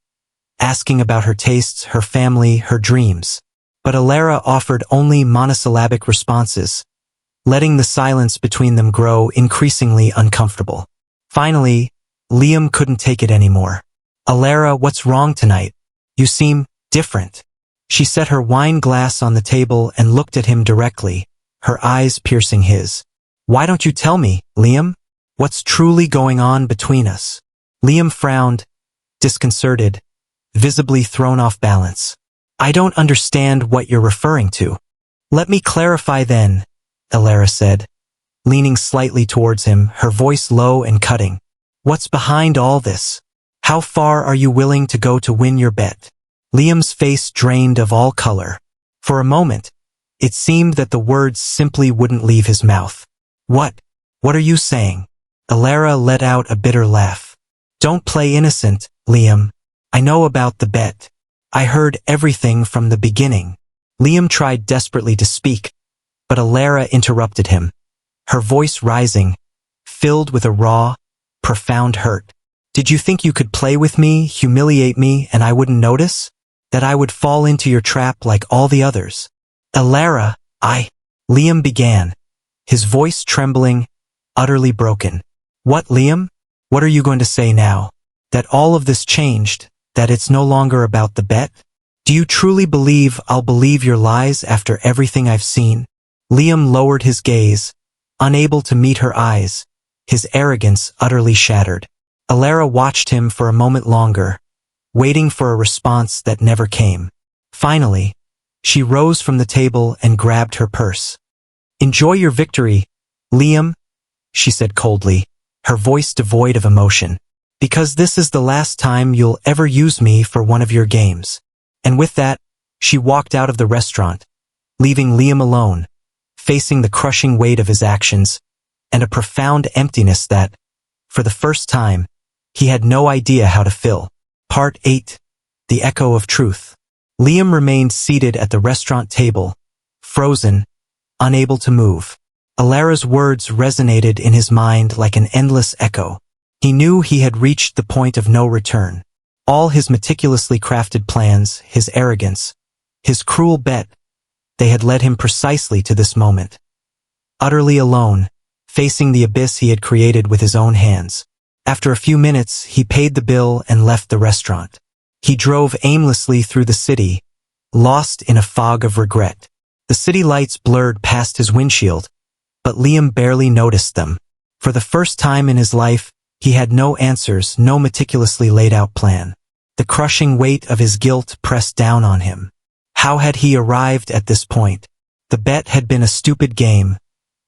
asking about her tastes, her family, her dreams. But Alara offered only monosyllabic responses, letting the silence between them grow increasingly uncomfortable. Finally, Liam couldn't take it anymore. Alara, what's wrong tonight? You seem different. She set her wine glass on the table and looked at him directly, her eyes piercing his. Why don't you tell me, Liam? What's truly going on between us? Liam frowned, disconcerted, visibly thrown off balance. I don't understand what you're referring to. Let me clarify then, Alara said, leaning slightly towards him, her voice low and cutting. What's behind all this? How far are you willing to go to win your bet? Liam's face drained of all color. For a moment, it seemed that the words simply wouldn't leave his mouth. What? What are you saying? Alara let out a bitter laugh. Don't play innocent, Liam. I know about the bet. I heard everything from the beginning. Liam tried desperately to speak, but Alara interrupted him, her voice rising, filled with a raw, profound hurt. Did you think you could play with me, humiliate me, and I wouldn't notice? That I would fall into your trap like all the others? Alara, Liam began, his voice trembling, utterly broken. What, Liam? What are you going to say now? That all of this changed, that it's no longer about the bet? Do you truly believe I'll believe your lies after everything I've seen? Liam lowered his gaze, unable to meet her eyes, his arrogance utterly shattered. Alara watched him for a moment longer, waiting for a response that never came. Finally, She rose from the table and grabbed her purse. "Enjoy your victory, Liam," she said coldly, her voice devoid of emotion. "Because this is the last time you'll ever use me for one of your games." And with that, she walked out of the restaurant, leaving Liam alone, facing the crushing weight of his actions, and a profound emptiness that, for the first time, he had no idea how to fill. Part 8. The Echo of Truth. Liam remained seated at the restaurant table, frozen, unable to move. Alara's words resonated in his mind like an endless echo. He knew he had reached the point of no return. All his meticulously crafted plans, his arrogance, his cruel bet, they had led him precisely to this moment. Utterly alone, facing the abyss he had created with his own hands. After a few minutes, he paid the bill and left the restaurant. He drove aimlessly through the city, lost in a fog of regret. The city lights blurred past his windshield, but Liam barely noticed them. For the first time in his life, he had no answers, no meticulously laid out plan. The crushing weight of his guilt pressed down on him. How had he arrived at this point? The bet had been a stupid game,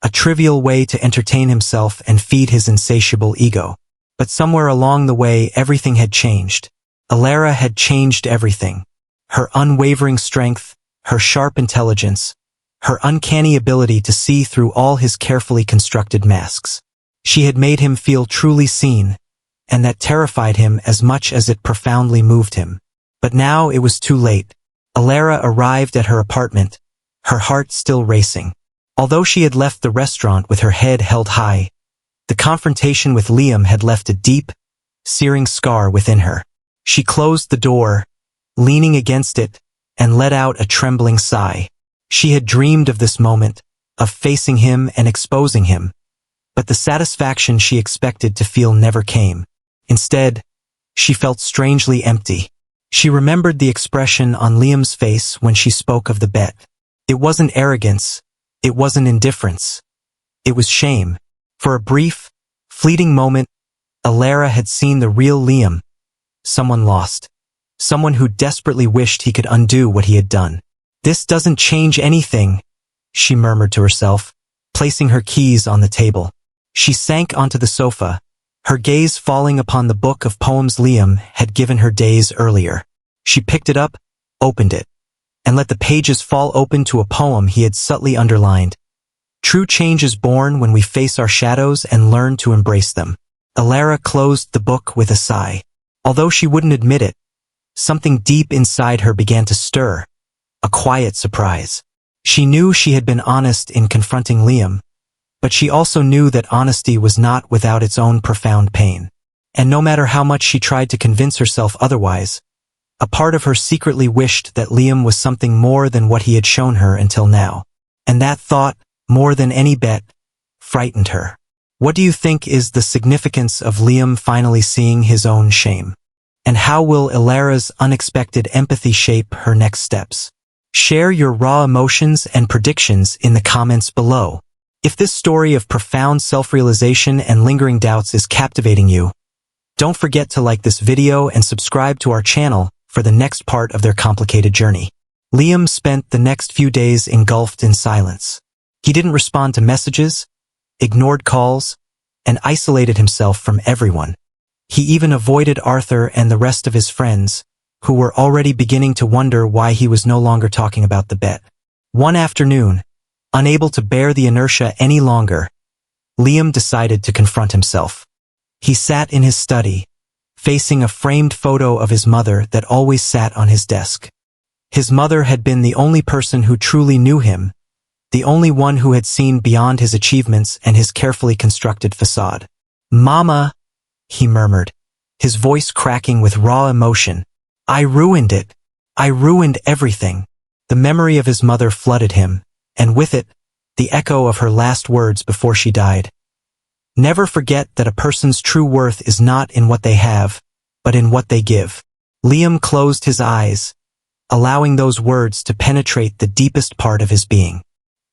a trivial way to entertain himself and feed his insatiable ego. But somewhere along the way, everything had changed. Alara had changed everything. Her unwavering strength, her sharp intelligence, her uncanny ability to see through all his carefully constructed masks. She had made him feel truly seen, and that terrified him as much as it profoundly moved him. But now it was too late. Alara arrived at her apartment, her heart still racing. Although she had left the restaurant with her head held high, the confrontation with Liam had left a deep, searing scar within her. She closed the door, leaning against it, and let out a trembling sigh. She had dreamed of this moment, of facing him and exposing him, but the satisfaction she expected to feel never came. Instead, she felt strangely empty. She remembered the expression on Liam's face when she spoke of the bet. It wasn't arrogance, it wasn't indifference. It was shame. For a brief, fleeting moment, Alara had seen the real Liam, someone lost, someone who desperately wished he could undo what he had done. "This doesn't change anything," she murmured to herself, placing her keys on the table. She sank onto the sofa, her gaze falling upon the book of poems Liam had given her days earlier. She picked it up, opened it, and let the pages fall open to a poem he had subtly underlined. "True change is born when we face our shadows and learn to embrace them." Alara closed the book with a sigh. Although she wouldn't admit it, something deep inside her began to stir, a quiet surprise. She knew she had been honest in confronting Liam, but she also knew that honesty was not without its own profound pain. And no matter how much she tried to convince herself otherwise, a part of her secretly wished that Liam was something more than what he had shown her until now. And that thought, more than any bet, frightened her. What do you think is the significance of Liam finally seeing his own shame? And how will Alara's unexpected empathy shape her next steps? Share your raw emotions and predictions in the comments below. If this story of profound self-realization and lingering doubts is captivating you, don't forget to like this video and subscribe to our channel for the next part of their complicated journey. Liam spent the next few days engulfed in silence. He didn't respond to messages, ignored calls, and isolated himself from everyone. He even avoided Arthur and the rest of his friends, who were already beginning to wonder why he was no longer talking about the bet. One afternoon, unable to bear the inertia any longer, Liam decided to confront himself. He sat in his study, facing a framed photo of his mother that always sat on his desk. His mother had been the only person who truly knew him, the only one who had seen beyond his achievements and his carefully constructed facade. "Mama," he murmured, his voice cracking with raw emotion. "I ruined it. I ruined everything." The memory of his mother flooded him, and with it, the echo of her last words before she died. "Never forget that a person's true worth is not in what they have, but in what they give." Liam closed his eyes, allowing those words to penetrate the deepest part of his being.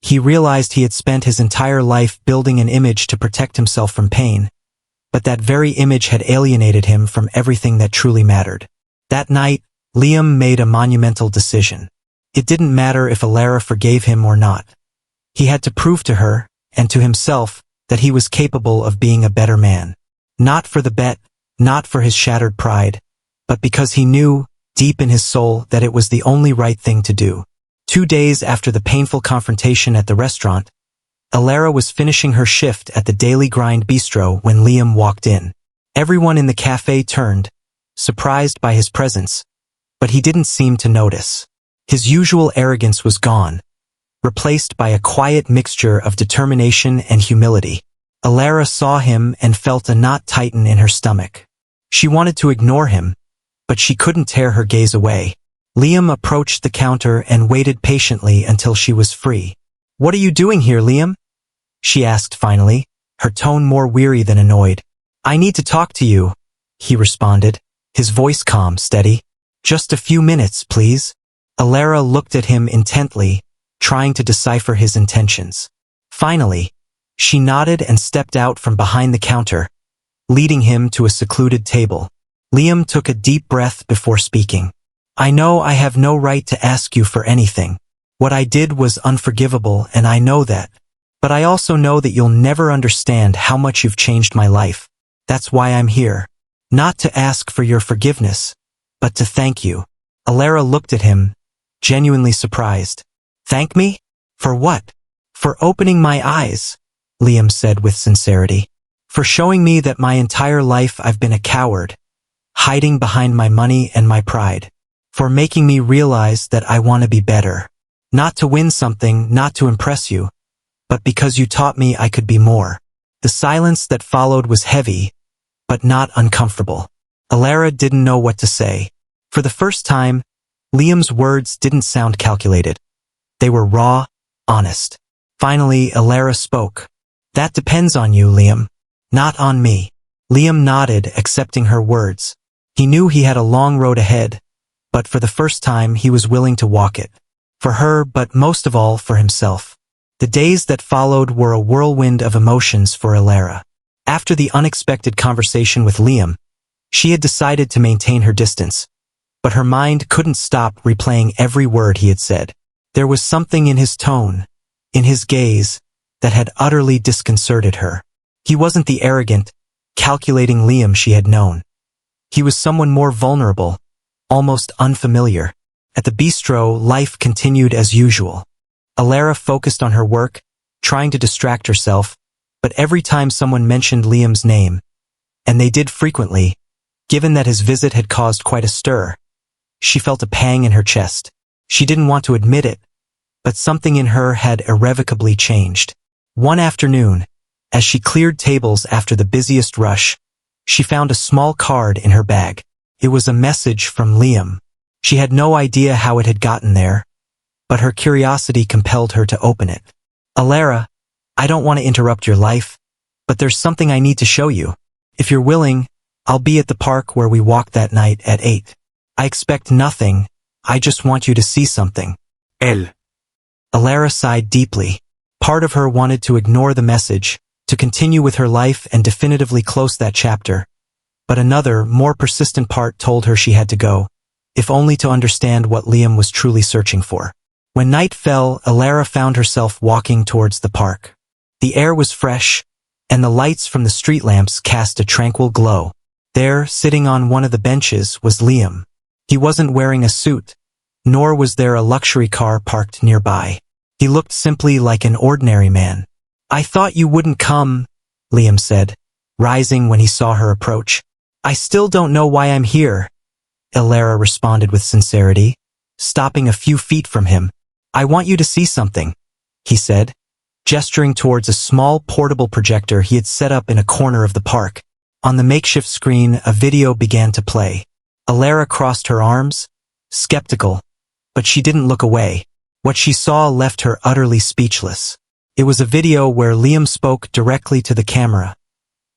He realized he had spent his entire life building an image to protect himself from pain, but that very image had alienated him from everything that truly mattered. That night, Liam made a monumental decision. It didn't matter if Alara forgave him or not. He had to prove to her, and to himself, that he was capable of being a better man. Not for the bet, not for his shattered pride, but because he knew, deep in his soul, that it was the only right thing to do. 2 days after the painful confrontation at the restaurant, Alara was finishing her shift at the Daily Grind Bistro when Liam walked in. Everyone in the cafe turned, surprised by his presence, but he didn't seem to notice. His usual arrogance was gone, replaced by a quiet mixture of determination and humility. Alara saw him and felt a knot tighten in her stomach. She wanted to ignore him, but she couldn't tear her gaze away. Liam approached the counter and waited patiently until she was free. "What are you doing here, Liam?" she asked finally, her tone more weary than annoyed. "I need to talk to you," he responded, his voice calm, steady. "Just a few minutes, please." Alara looked at him intently, trying to decipher his intentions. Finally, she nodded and stepped out from behind the counter, leading him to a secluded table. Liam took a deep breath before speaking. "I know I have no right to ask you for anything. What I did was unforgivable, and I know that. But I also know that you'll never understand how much you've changed my life. That's why I'm here. Not to ask for your forgiveness, but to thank you." Alara looked at him, genuinely surprised. "Thank me? For what?" "For opening my eyes," Liam said with sincerity. "For showing me that my entire life I've been a coward, hiding behind my money and my pride. For making me realize that I want to be better. Not to win something, not to impress you, but because you taught me I could be more." The silence that followed was heavy, but not uncomfortable. Alara didn't know what to say. For the first time, Liam's words didn't sound calculated. They were raw, honest. Finally, Alara spoke. "That depends on you, Liam. Not on me." Liam nodded, accepting her words. He knew he had a long road ahead, but for the first time he was willing to walk it. For her, but most of all for himself. The days that followed were a whirlwind of emotions for Alara. After the unexpected conversation with Liam, she had decided to maintain her distance, but her mind couldn't stop replaying every word he had said. There was something in his tone, in his gaze, that had utterly disconcerted her. He wasn't the arrogant, calculating Liam she had known. He was someone more vulnerable, almost unfamiliar. At the bistro, life continued as usual. Alara focused on her work, trying to distract herself, but every time someone mentioned Liam's name, and they did frequently, given that his visit had caused quite a stir, she felt a pang in her chest. She didn't want to admit it, but something in her had irrevocably changed. One afternoon, as she cleared tables after the busiest rush, she found a small card in her bag. It was a message from Liam. She had no idea how it had gotten there, but her curiosity compelled her to open it. "Alara, I don't want to interrupt your life, but there's something I need to show you. If you're willing, I'll be at the park where we walked that night at 8. I expect nothing, I just want you to see something." Alara sighed deeply. Part of her wanted to ignore the message, to continue with her life and definitively close that chapter. But another, more persistent part told her she had to go, if only to understand what Liam was truly searching for. When night fell, Alara found herself walking towards the park. The air was fresh, and the lights from the street lamps cast a tranquil glow. There, sitting on one of the benches, was Liam. He wasn't wearing a suit, nor was there a luxury car parked nearby. He looked simply like an ordinary man. "I thought you wouldn't come," Liam said, rising when he saw her approach. "I still don't know why I'm here," Alara responded with sincerity, stopping a few feet from him. "I want you to see something," he said, gesturing towards a small portable projector he had set up in a corner of the park. On the makeshift screen, a video began to play. Alara crossed her arms, skeptical, but she didn't look away. What she saw left her utterly speechless. It was a video where Liam spoke directly to the camera,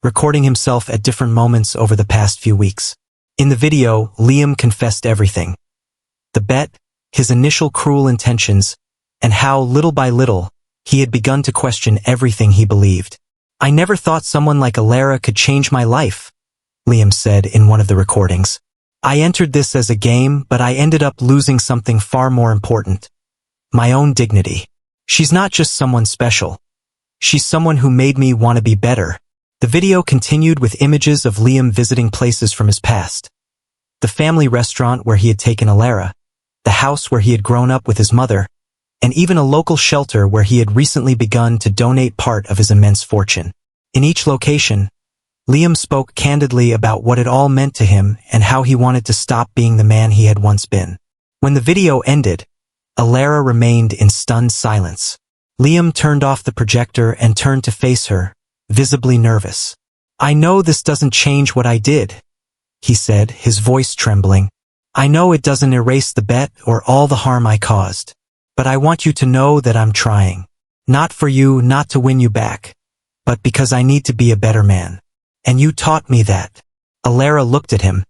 recording himself at different moments over the past few weeks. In the video, Liam confessed everything. The bet, his initial cruel intentions, and how, little by little, he had begun to question everything he believed. "I never thought someone like Alara could change my life," Liam said in one of the recordings. I entered this as a game, but I ended up losing something far more important. My own dignity. She's not just someone special. She's someone who made me want to be better. The video continued with images of Liam visiting places from his past. The family restaurant where he had taken Alara, the house where he had grown up with his mother, and even a local shelter where he had recently begun to donate part of his immense fortune. In each location, Liam spoke candidly about what it all meant to him and how he wanted to stop being the man he had once been. When the video ended, Alara remained in stunned silence. Liam turned off the projector and turned to face her, visibly nervous. I know this doesn't change what I did, he said, his voice trembling. I know it doesn't erase the bet or all the harm I caused. But I want you to know that I'm trying. Not for you, not to win you back, but because I need to be a better man. And you taught me that. Alara looked at him,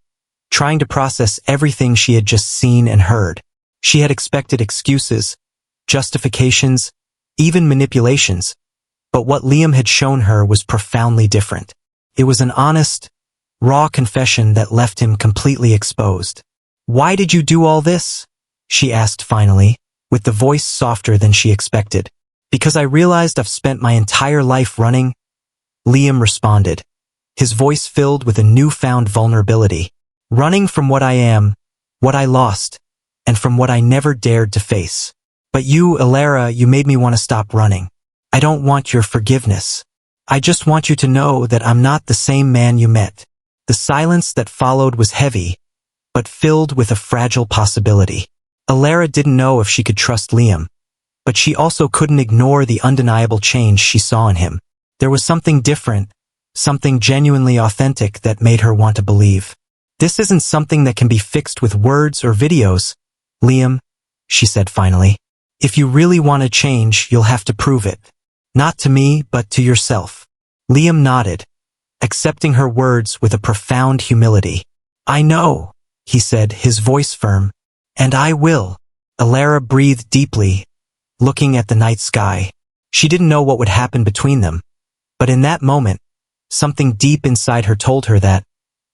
trying to process everything she had just seen and heard. She had expected excuses, justifications, even manipulations. But what Liam had shown her was profoundly different. It was an honest, raw confession that left him completely exposed. Why did you do all this? She asked finally, with the voice softer than she expected. Because I realized I've spent my entire life running, Liam responded, his voice filled with a newfound vulnerability. Running from what I am, what I lost, and from what I never dared to face. But you, Alara, you made me want to stop running. I don't want your forgiveness. I just want you to know that I'm not the same man you met. The silence that followed was heavy, but filled with a fragile possibility. Alara didn't know if she could trust Liam, but she also couldn't ignore the undeniable change she saw in him. There was something different, something genuinely authentic that made her want to believe. This isn't something that can be fixed with words or videos, Liam, she said finally. If you really want to change, you'll have to prove it. Not to me, but to yourself. Liam nodded, accepting her words with a profound humility. I know, he said, his voice firm. And I will. Alara breathed deeply, looking at the night sky. She didn't know what would happen between them, but in that moment, something deep inside her told her that,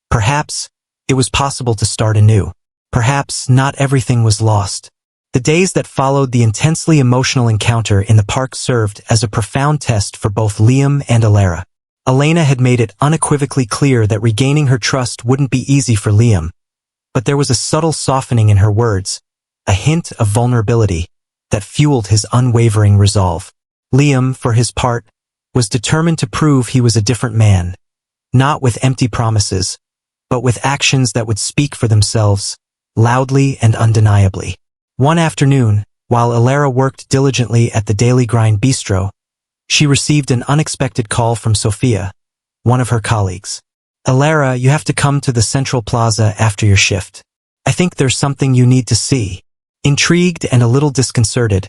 perhaps, it was possible to start anew. Perhaps not everything was lost. The days that followed the intensely emotional encounter in the park served as a profound test for both Liam and Alara. Elena had made it unequivocally clear that regaining her trust wouldn't be easy for Liam, but there was a subtle softening in her words, a hint of vulnerability that fueled his unwavering resolve. Liam, for his part, was determined to prove he was a different man, not with empty promises, but with actions that would speak for themselves, loudly and undeniably. One afternoon, while Alara worked diligently at the Daily Grind Bistro, she received an unexpected call from Sophia, one of her colleagues. Alara, you have to come to the Central Plaza after your shift. I think there's something you need to see. Intrigued and a little disconcerted,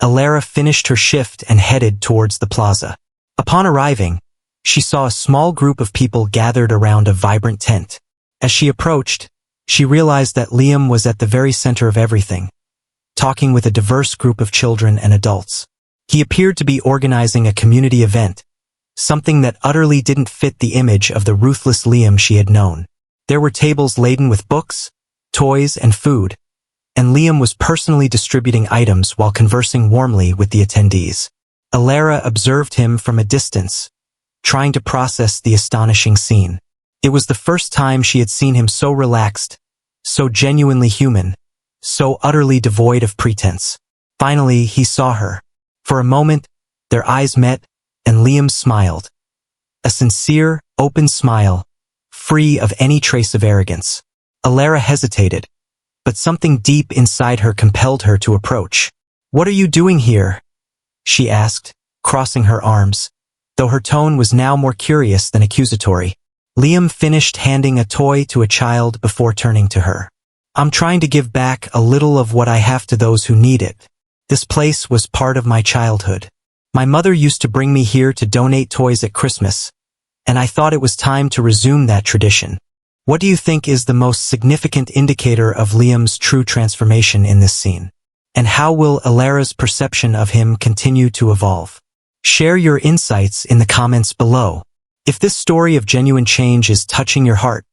Alara finished her shift and headed towards the plaza. Upon arriving, she saw a small group of people gathered around a vibrant tent. As she approached, she realized that Liam was at the very center of everything, talking with a diverse group of children and adults. He appeared to be organizing a community event, something that utterly didn't fit the image of the ruthless Liam she had known. There were tables laden with books, toys, and food, and Liam was personally distributing items while conversing warmly with the attendees. Alara observed him from a distance, trying to process the astonishing scene. It was the first time she had seen him so relaxed, so genuinely human, so utterly devoid of pretense. Finally, he saw her. For a moment, their eyes met, and Liam smiled. A sincere, open smile, free of any trace of arrogance. Alara hesitated, but something deep inside her compelled her to approach. "What are you doing here?" she asked, crossing her arms, though her tone was now more curious than accusatory. Liam finished handing a toy to a child before turning to her. "I'm trying to give back a little of what I have to those who need it. This place was part of my childhood. My mother used to bring me here to donate toys at Christmas, and I thought it was time to resume that tradition." What do you think is the most significant indicator of Liam's true transformation in this scene? And how will Alara's perception of him continue to evolve? Share your insights in the comments below. If this story of genuine change is touching your heart,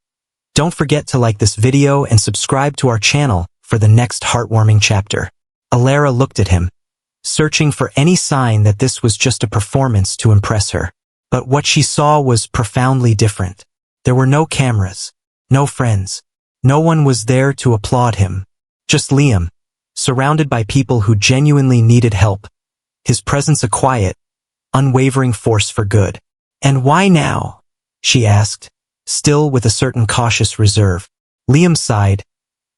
Don't forget to like this video and subscribe to our channel for the next heartwarming chapter. Alara looked at him, searching for any sign that this was just a performance to impress her. But what she saw was profoundly different. There were no cameras, no friends. No one was there to applaud him. Just Liam, surrounded by people who genuinely needed help. His presence a quiet, unwavering force for good. "And why now?" she asked, still with a certain cautious reserve. Liam sighed,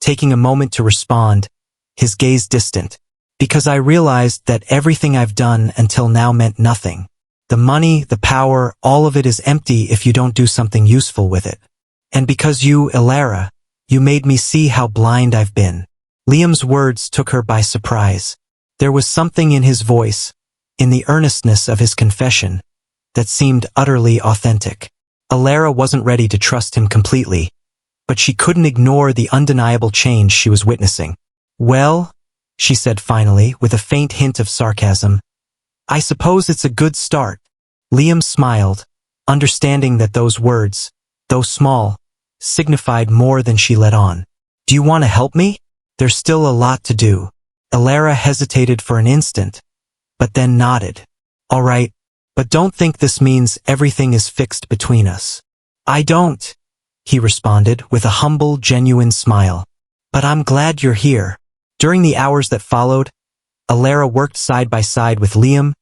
taking a moment to respond, his gaze distant. "Because I realized that everything I've done until now meant nothing. The money, the power, all of it is empty if you don't do something useful with it. And because you, Alara, you made me see how blind I've been." Liam's words took her by surprise. There was something in his voice, in the earnestness of his confession, that seemed utterly authentic. Alara wasn't ready to trust him completely, but she couldn't ignore the undeniable change she was witnessing. "Well," she said finally, with a faint hint of sarcasm, "I suppose it's a good start." Liam smiled, understanding that those words, though small, signified more than she let on. "Do you want to help me? There's still a lot to do." Alara hesitated for an instant, but then nodded. "All right, but don't think this means everything is fixed between us." "I don't," he responded with a humble, genuine smile. "But I'm glad you're here." During the hours that followed, Alara worked side by side with Liam,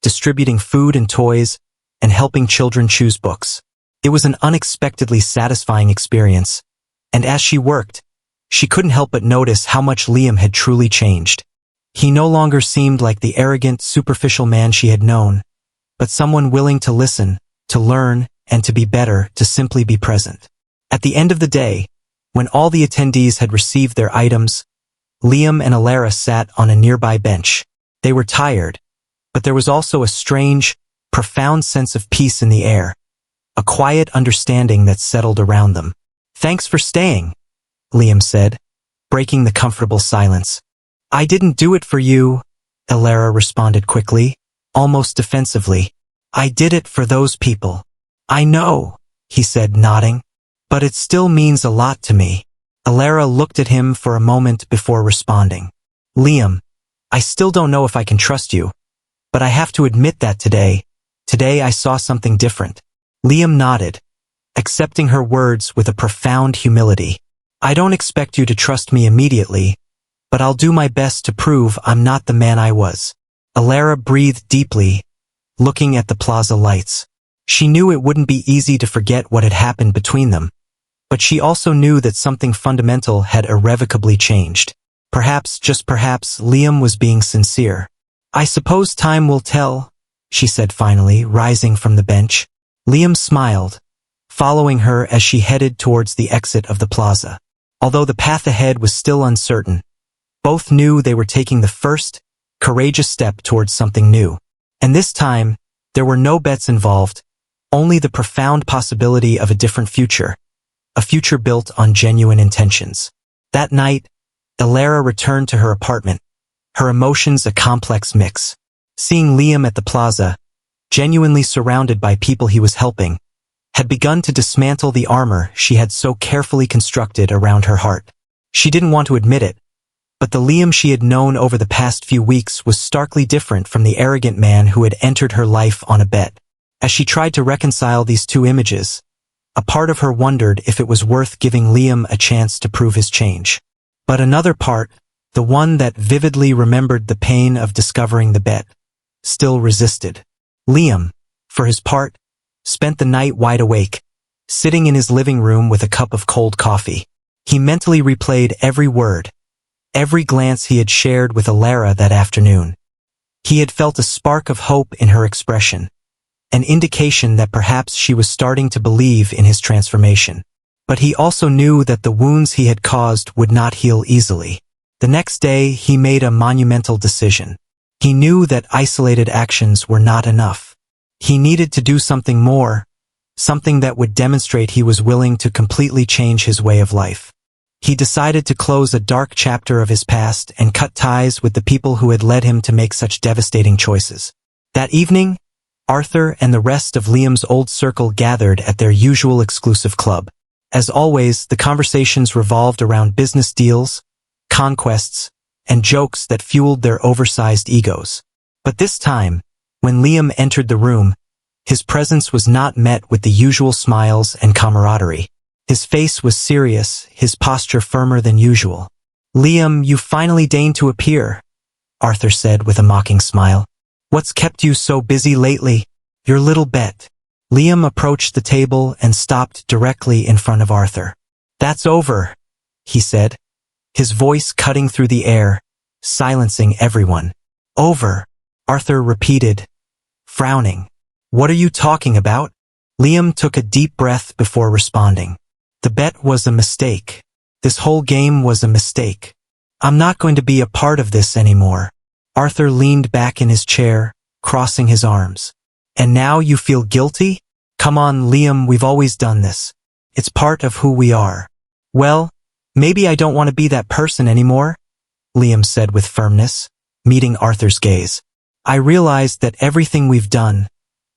distributing food and toys, and helping children choose books. It was an unexpectedly satisfying experience, and as she worked, she couldn't help but notice how much Liam had truly changed. He no longer seemed like the arrogant, superficial man she had known, but someone willing to listen, to learn, and to be better, to simply be present. At the end of the day, when all the attendees had received their items, Liam and Alara sat on a nearby bench. They were tired, but there was also a strange, profound sense of peace in the air, a quiet understanding that settled around them. "Thanks for staying," Liam said, breaking the comfortable silence. "I didn't do it for you," Alara responded quickly, almost defensively. "I did it for those people." "I know," he said, nodding, "but it still means a lot to me." Alara looked at him for a moment before responding. "Liam, I still don't know if I can trust you, but I have to admit that today I saw something different." Liam nodded, accepting her words with a profound humility. "I don't expect you to trust me immediately, but I'll do my best to prove I'm not the man I was." Alara breathed deeply, looking at the plaza lights. She knew it wouldn't be easy to forget what had happened between them, but she also knew that something fundamental had irrevocably changed. Perhaps, just perhaps, Liam was being sincere. "I suppose time will tell," she said finally, rising from the bench. Liam smiled, following her as she headed towards the exit of the plaza. Although the path ahead was still uncertain, both knew they were taking the first, courageous step towards something new. And this time, there were no bets involved, only the profound possibility of a different future, a future built on genuine intentions. That night, Alara returned to her apartment, her emotions a complex mix. Seeing Liam at the plaza, genuinely surrounded by people he was helping, had begun to dismantle the armor she had so carefully constructed around her heart. She didn't want to admit it, but the Liam she had known over the past few weeks was starkly different from the arrogant man who had entered her life on a bet. As she tried to reconcile these two images, a part of her wondered if it was worth giving Liam a chance to prove his change. But another part, the one that vividly remembered the pain of discovering the bet, still resisted. Liam, for his part, spent the night wide awake, sitting in his living room with a cup of cold coffee. He mentally replayed every word, every glance he had shared with Alara that afternoon. He had felt a spark of hope in her expression, an indication that perhaps she was starting to believe in his transformation. But he also knew that the wounds he had caused would not heal easily. The next day, he made a monumental decision. He knew that isolated actions were not enough. He needed to do something more, something that would demonstrate he was willing to completely change his way of life. He decided to close a dark chapter of his past and cut ties with the people who had led him to make such devastating choices. That evening, Arthur and the rest of Liam's old circle gathered at their usual exclusive club. As always, the conversations revolved around business deals, conquests, and jokes that fueled their oversized egos. But this time, when Liam entered the room, his presence was not met with the usual smiles and camaraderie. His face was serious, his posture firmer than usual. "Liam, you finally deigned to appear," Arthur said with a mocking smile. "What's kept you so busy lately?" "Your little bet." Liam approached the table and stopped directly in front of Arthur. "That's over," he said, his voice cutting through the air, silencing everyone. "Over," Arthur repeated, frowning. "What are you talking about?" Liam took a deep breath before responding. "The bet was a mistake. This whole game was a mistake. I'm not going to be a part of this anymore." Arthur leaned back in his chair, crossing his arms. "And now you feel guilty? Come on, Liam, we've always done this. It's part of who we are." "Well, maybe I don't want to be that person anymore," Liam said with firmness, meeting Arthur's gaze. "I realized that everything we've done,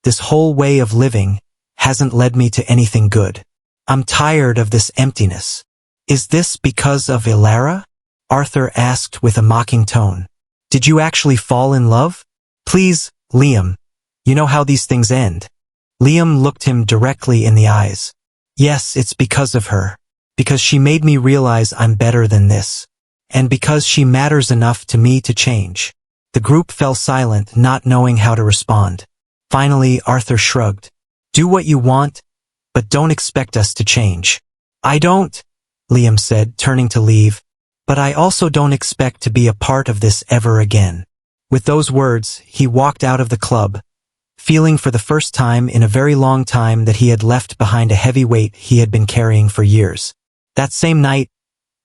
this whole way of living, hasn't led me to anything good. I'm tired of this emptiness." "Is this because of Ilara?" Arthur asked with a mocking tone. "Did you actually fall in love?" "Please, Liam, you know how these things end." Liam looked him directly in the eyes. "Yes, it's because of her. Because she made me realize I'm better than this. And because she matters enough to me to change." The group fell silent, not knowing how to respond. Finally, Arthur shrugged. "Do what you want, but don't expect us to change." "I don't," Liam said, turning to leave, "but I also don't expect to be a part of this ever again." With those words, he walked out of the club, feeling for the first time in a very long time that he had left behind a heavy weight he had been carrying for years. That same night,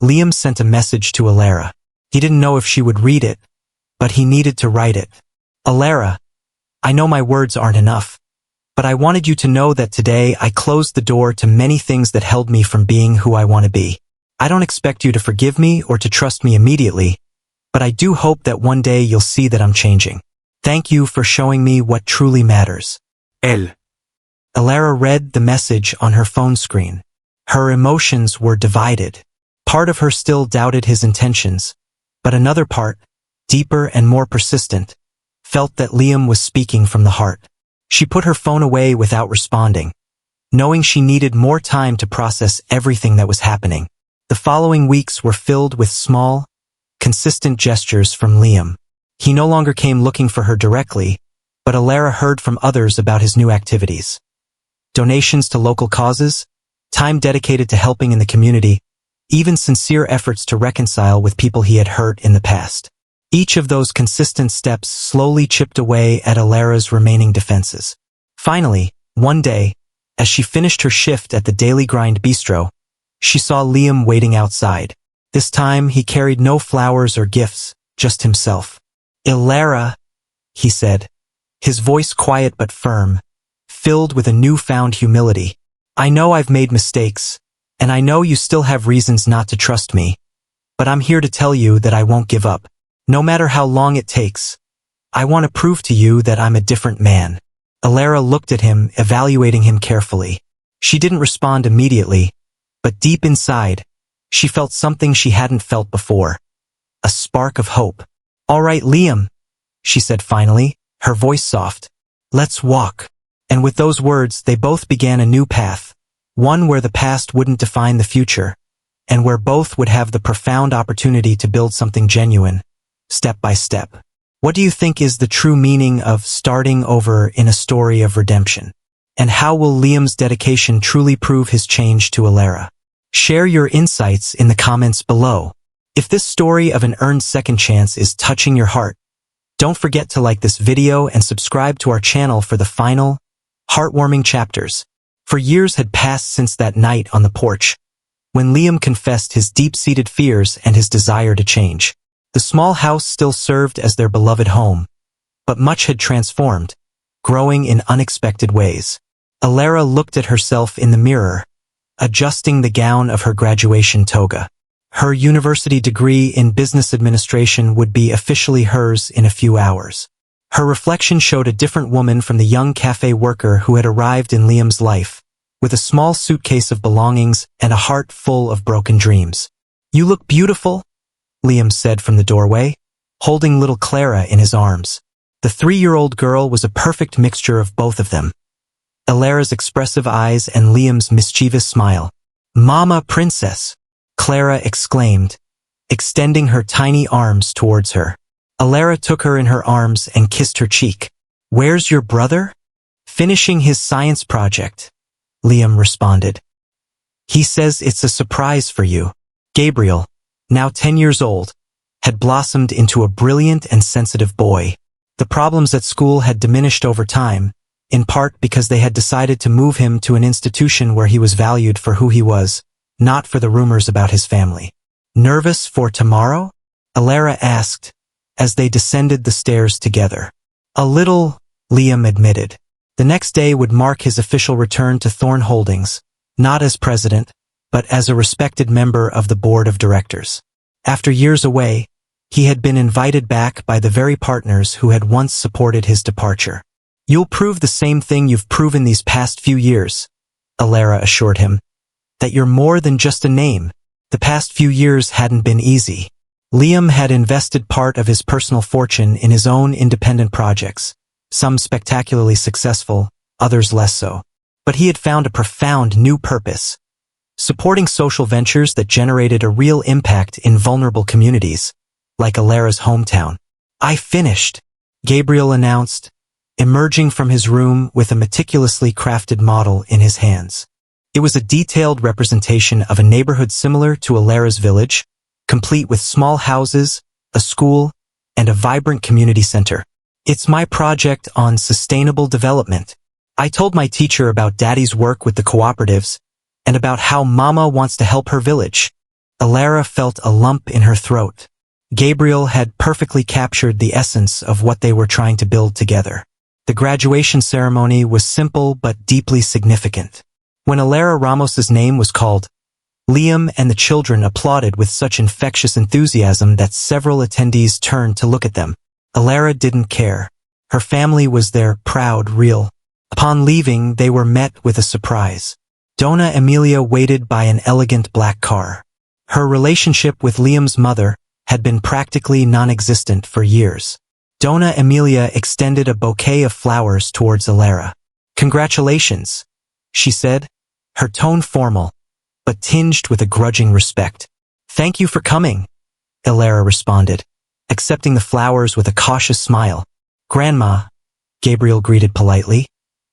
Liam sent a message to Ilara. He didn't know if she would read it, but he needed to write it. "Ilara, I know my words aren't enough, but I wanted you to know that today I closed the door to many things that held me from being who I want to be. I don't expect you to forgive me or to trust me immediately, but I do hope that one day you'll see that I'm changing. Thank you for showing me what truly matters. Elle." Ilara read the message on her phone screen. Her emotions were divided. Part of her still doubted his intentions, but another part, deeper and more persistent, felt that Liam was speaking from the heart. She put her phone away without responding, knowing she needed more time to process everything that was happening. The following weeks were filled with small, consistent gestures from Liam. He no longer came looking for her directly, but Ilara heard from others about his new activities. Donations to local causes, time dedicated to helping in the community, even sincere efforts to reconcile with people he had hurt in the past. Each of those consistent steps slowly chipped away at Ilara's remaining defenses. Finally, one day, as she finished her shift at the Daily Grind Bistro, she saw Liam waiting outside. This time, he carried no flowers or gifts, just himself. "Ilara," he said, his voice quiet but firm, filled with a newfound humility. "I know I've made mistakes, and I know you still have reasons not to trust me, but I'm here to tell you that I won't give up. No matter how long it takes, I want to prove to you that I'm a different man." Ilara looked at him, evaluating him carefully. She didn't respond immediately, but deep inside, she felt something she hadn't felt before. A spark of hope. "All right, Liam," she said finally, her voice soft. "Let's walk." And with those words, they both began a new path, one where the past wouldn't define the future, and where both would have the profound opportunity to build something genuine, step by step. What do you think is the true meaning of starting over in a story of redemption? And how will Liam's dedication truly prove his change to Ilara? Share your insights in the comments below. If this story of an earned second chance is touching your heart, don't forget to like this video and subscribe to our channel for the final, heartwarming chapters. For years had passed since that night on the porch, when Liam confessed his deep-seated fears and his desire to change. The small house still served as their beloved home, but much had transformed, growing in unexpected ways. Ilara looked at herself in the mirror, adjusting the gown of her graduation toga. Her university degree in business administration would be officially hers in a few hours. Her reflection showed a different woman from the young cafe worker who had arrived in Liam's life, with a small suitcase of belongings and a heart full of broken dreams. "You look beautiful," Liam said from the doorway, holding little Clara in his arms. The 3-year-old girl was a perfect mixture of both of them. Alara's expressive eyes and Liam's mischievous smile. "Mama Princess," Clara exclaimed, extending her tiny arms towards her. Alara took her in her arms and kissed her cheek. "Where's your brother?" "Finishing his science project," Liam responded. "He says it's a surprise for you." Gabriel, now 10 years old, had blossomed into a brilliant and sensitive boy. The problems at school had diminished over time, in part because they had decided to move him to an institution where he was valued for who he was, not for the rumors about his family. "Nervous for tomorrow?" Alara asked, as they descended the stairs together. "A little," Liam admitted. The next day would mark his official return to Thorn Holdings, not as president, but as a respected member of the board of directors. After years away, he had been invited back by the very partners who had once supported his departure. "You'll prove the same thing you've proven these past few years," Alara assured him, "that you're more than just a name." The past few years hadn't been easy. Liam had invested part of his personal fortune in his own independent projects, some spectacularly successful, others less so. But he had found a profound new purpose, supporting social ventures that generated a real impact in vulnerable communities, like Alara's hometown. "I finished," Gabriel announced, emerging from his room with a meticulously crafted model in his hands. It was a detailed representation of a neighborhood similar to Alara's village, complete with small houses, a school, and a vibrant community center. "It's my project on sustainable development. I told my teacher about Daddy's work with the cooperatives, and about how Mama wants to help her village." Alara felt a lump in her throat. Gabriel had perfectly captured the essence of what they were trying to build together. The graduation ceremony was simple but deeply significant. When Alara Ramos's name was called, Liam and the children applauded with such infectious enthusiasm that several attendees turned to look at them. Alara didn't care. Her family was their proud real. Upon leaving, they were met with a surprise. Donna Emilia waited by an elegant black car. Her relationship with Liam's mother had been practically non-existent for years. Donna Emilia extended a bouquet of flowers towards Alara. "Congratulations," she said, her tone formal, but tinged with a grudging respect. "Thank you for coming," Alara responded, accepting the flowers with a cautious smile. "Grandma," Gabriel greeted politely,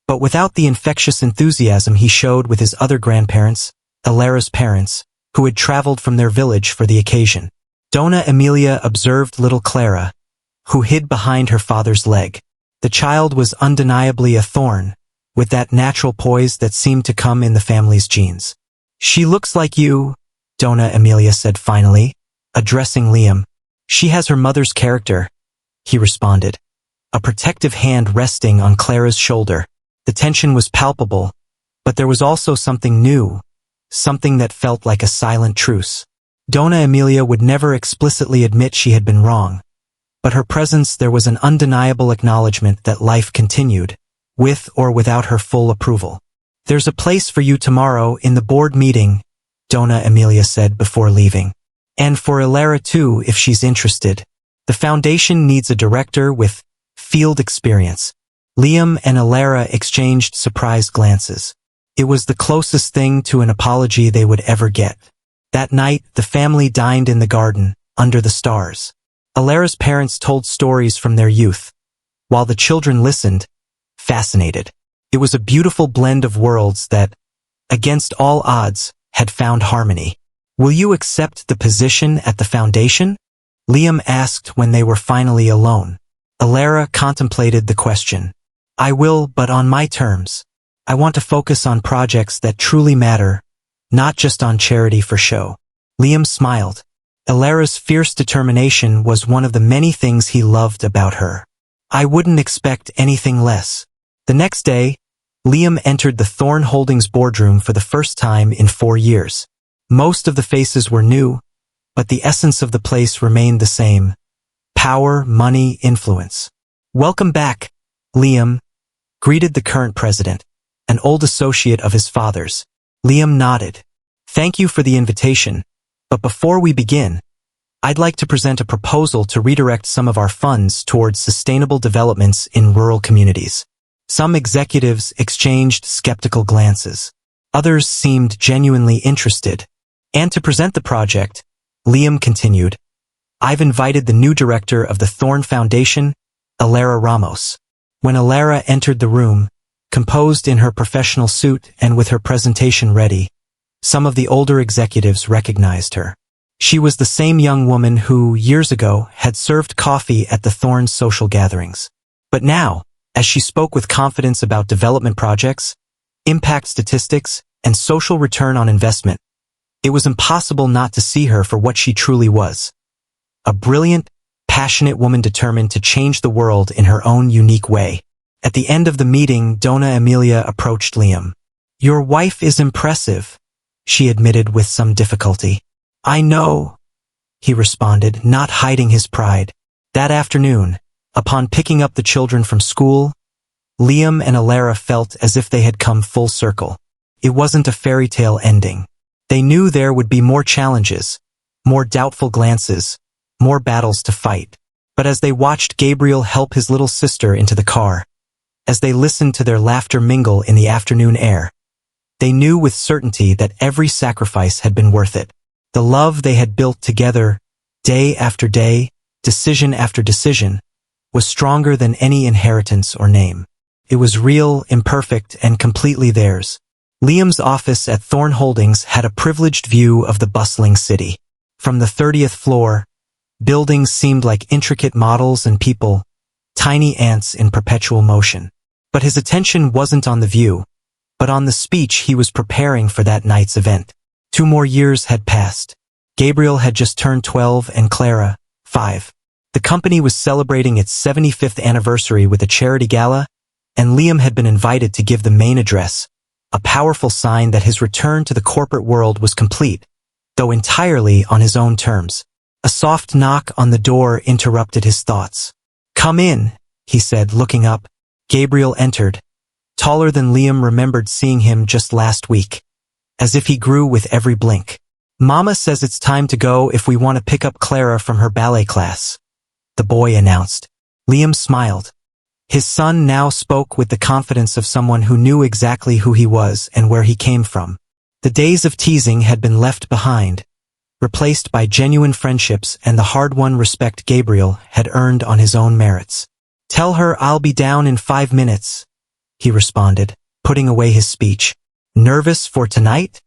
but without the infectious enthusiasm he showed with his other grandparents, Alara's parents, who had traveled from their village for the occasion. Donna Emilia observed little Clara, who hid behind her father's leg. The child was undeniably a Thorn, with that natural poise that seemed to come in the family's genes. "She looks like you," Donna Emilia said finally, addressing Liam. "She has her mother's character," he responded, a protective hand resting on Clara's shoulder. The tension was palpable, but there was also something new, something that felt like a silent truce. Donna Emilia would never explicitly admit she had been wrong, but her presence there was an undeniable acknowledgement that life continued, with or without her full approval. "There's a place for you tomorrow in the board meeting," Donna Emilia said before leaving. "And for Alara too, if she's interested. The foundation needs a director with field experience." Liam and Alara exchanged surprised glances. It was the closest thing to an apology they would ever get. That night, the family dined in the garden, under the stars. Alara's parents told stories from their youth, while the children listened, fascinated. It was a beautiful blend of worlds that, against all odds, had found harmony. "Will you accept the position at the foundation?" Liam asked when they were finally alone. Alara contemplated the question. "I will, but on my terms. I want to focus on projects that truly matter, not just on charity for show." Liam smiled. Alara's fierce determination was one of the many things he loved about her. "I wouldn't expect anything less." The next day, Liam entered the Thorn Holdings boardroom for the first time in 4 years. Most of the faces were new, but the essence of the place remained the same. Power, money, influence. "Welcome back," Liam greeted the current president, an old associate of his father's. Liam nodded. Thank you for the invitation, but before we begin, I'd like to present a proposal to redirect some of our funds towards sustainable developments in rural communities. Some executives exchanged skeptical glances. Others seemed genuinely interested. And to present the project, Liam continued, I've invited the new director of the Thorn Foundation, Alara Ramos. When Alara entered the room, composed in her professional suit and with her presentation ready, some of the older executives recognized her. She was the same young woman who, years ago, had served coffee at the Thorn's social gatherings. But now, as she spoke with confidence about development projects, impact statistics, and social return on investment, it was impossible not to see her for what she truly was. A brilliant, passionate woman determined to change the world in her own unique way. At the end of the meeting, Donna Emilia approached Liam. Your wife is impressive, she admitted with some difficulty. I know, he responded, not hiding his pride. That afternoon, upon picking up the children from school, Liam and Alara felt as if they had come full circle. It wasn't a fairy tale ending. They knew there would be more challenges, more doubtful glances, more battles to fight. But as they watched Gabriel help his little sister into the car, as they listened to their laughter mingle in the afternoon air, they knew with certainty that every sacrifice had been worth it. The love they had built together, day after day, decision after decision, was stronger than any inheritance or name. It was real, imperfect, and completely theirs. Liam's office at Thorn Holdings had a privileged view of the bustling city. From the 30th floor, buildings seemed like intricate models and people, tiny ants in perpetual motion. But his attention wasn't on the view, but on the speech he was preparing for that night's event. 2 more years had passed. Gabriel had just turned 12 and Clara, 5. The company was celebrating its 75th anniversary with a charity gala, and Liam had been invited to give the main address, a powerful sign that his return to the corporate world was complete, though entirely on his own terms. A soft knock on the door interrupted his thoughts. Come in, he said, looking up. Gabriel entered, taller than Liam remembered seeing him just last week, as if he grew with every blink. Mama says it's time to go if we want to pick up Clara from her ballet class, the boy announced. Liam smiled. His son now spoke with the confidence of someone who knew exactly who he was and where he came from. The days of teasing had been left behind, replaced by genuine friendships and the hard-won respect Gabriel had earned on his own merits. Tell her I'll be down in 5 minutes, he responded, putting away his speech. Nervous for tonight?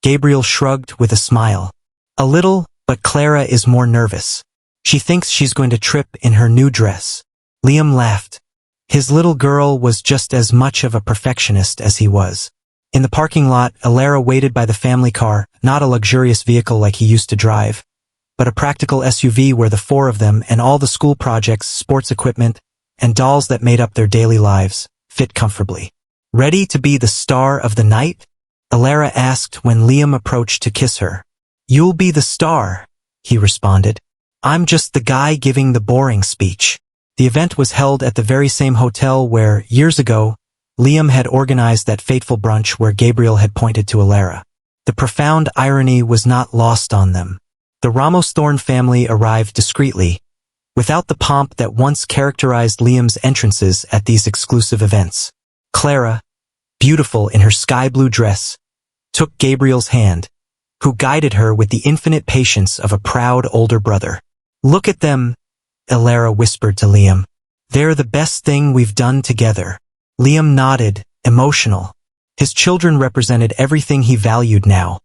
Gabriel shrugged with a smile. A little, but Clara is more nervous. She thinks she's going to trip in her new dress. Liam laughed. His little girl was just as much of a perfectionist as he was. In the parking lot, Alara waited by the family car, not a luxurious vehicle like he used to drive, but a practical SUV where the 4 of them and all the school projects, sports equipment, and dolls that made up their daily lives fit comfortably. Ready to be the star of the night? Alara asked when Liam approached to kiss her. You'll be the star, he responded. I'm just the guy giving the boring speech. The event was held at the very same hotel where, years ago, Liam had organized that fateful brunch where Gabriel had pointed to Alara. The profound irony was not lost on them. The Ramos Thorn family arrived discreetly, without the pomp that once characterized Liam's entrances at these exclusive events. Clara, beautiful in her sky-blue dress, took Gabriel's hand, who guided her with the infinite patience of a proud older brother. Look at them, Alara whispered to Liam. They're the best thing we've done together. Liam nodded, emotional. His children represented everything he valued now.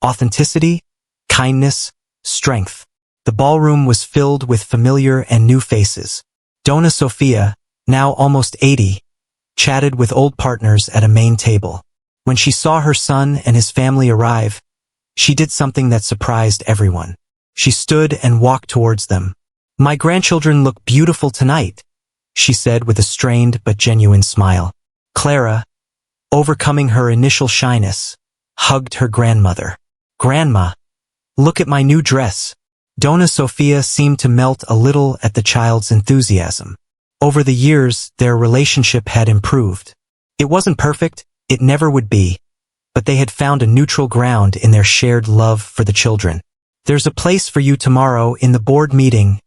Authenticity, kindness, strength. The ballroom was filled with familiar and new faces. Donna Sofia, now almost 80, chatted with old partners at a main table. When she saw her son and his family arrive, she did something that surprised everyone. She stood and walked towards them. My grandchildren look beautiful tonight, she said with a strained but genuine smile. Clara, overcoming her initial shyness, hugged her grandmother. Grandma, look at my new dress. Donna Sofia seemed to melt a little at the child's enthusiasm. Over the years, their relationship had improved. It wasn't perfect, It never would be. But they had found a neutral ground in their shared love for the children. "There's a place for you tomorrow in the board meeting,"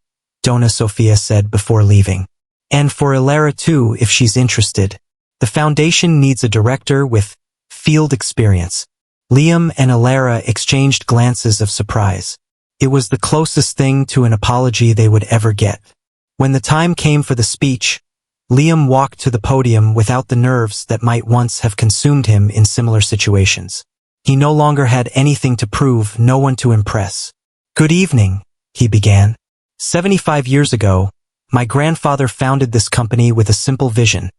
Donna Sofia said before leaving. "And for Ilara too, if she's interested. The foundation needs a director with field experience." Liam and Ilara exchanged glances of surprise. It was the closest thing to an apology they would ever get. When the time came for the speech, Liam walked to the podium without the nerves that might once have consumed him in similar situations. He no longer had anything to prove, no one to impress. "Good evening," he began. 75 years ago, my grandfather founded this company with a simple vision: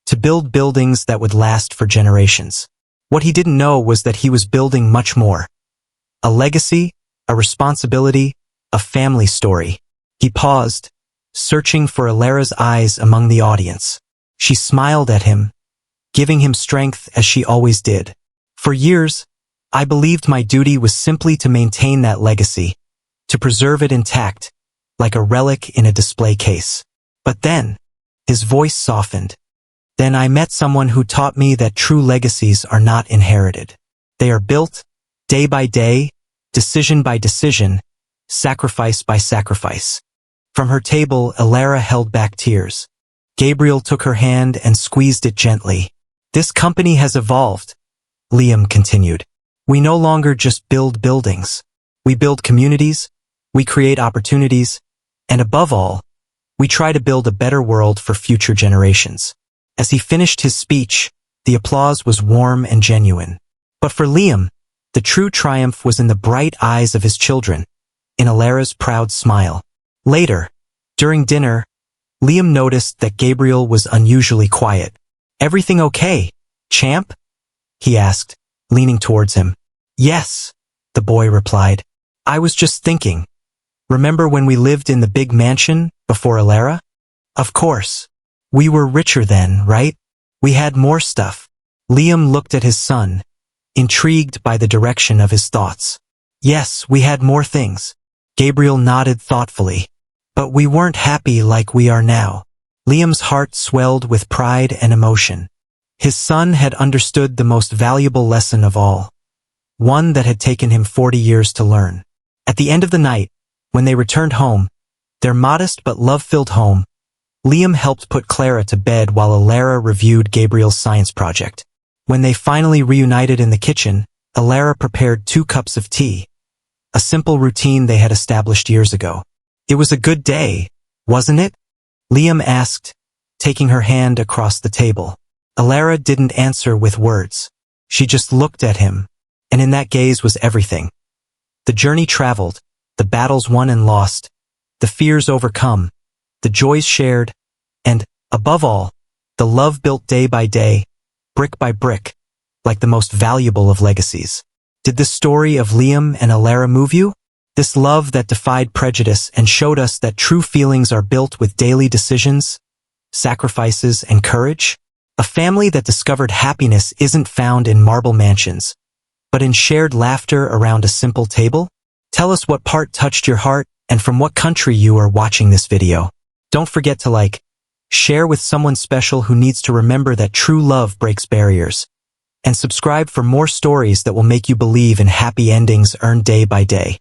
to build buildings that would last for generations. What he didn't know was that he was building much more. A legacy, a responsibility, a family story. He paused, searching for Ilara's eyes among the audience. She smiled at him, giving him strength as she always did. "For years, I believed my duty was simply to maintain that legacy, to preserve it intact, like a relic in a display case. But then," his voice softened, "then I met someone who taught me that true legacies are not inherited. They are built, day by day, decision by decision, sacrifice by sacrifice." From her table, Ilara held back tears. Gabriel took her hand and squeezed it gently. "This company has evolved," Liam continued. "We no longer just build buildings. We build communities, we create opportunities, and above all, we try to build a better world for future generations." As he finished his speech, the applause was warm and genuine. But for Liam, the true triumph was in the bright eyes of his children, in Ilara's proud smile. Later, during dinner, Liam noticed that Gabriel was unusually quiet. "Everything okay, champ?" he asked, leaning towards him. "Yes," the boy replied. "I was just thinking. Remember when we lived in the big mansion before Ilara? Of course. We were richer then, right? We had more stuff." Liam looked at his son, intrigued by the direction of his thoughts. "Yes, we had more things." Gabriel nodded thoughtfully. "But we weren't happy like we are now." Liam's heart swelled with pride and emotion. His son had understood the most valuable lesson of all, one that had taken him 40 years to learn. At the end of the night, when they returned home, their modest but love-filled home, Liam helped put Clara to bed while Ilara reviewed Gabriel's science project. When they finally reunited in the kitchen, Ilara prepared 2 cups of tea, a simple routine they had established years ago. "It was a good day, wasn't it?" Liam asked, taking her hand across the table. Ilara didn't answer with words. She just looked at him, and in that gaze was everything. The journey traveled, the battles won and lost, the fears overcome, the joys shared, and, above all, the love built day by day, brick by brick, like the most valuable of legacies. Did the story of Liam and Ilara move you? This love that defied prejudice and showed us that true feelings are built with daily decisions, sacrifices, and courage? A family that discovered happiness isn't found in marble mansions, but in shared laughter around a simple table? Tell us what part touched your heart and from what country you are watching this video. Don't forget to like, share with someone special who needs to remember that true love breaks barriers, and subscribe for more stories that will make you believe in happy endings earned day by day.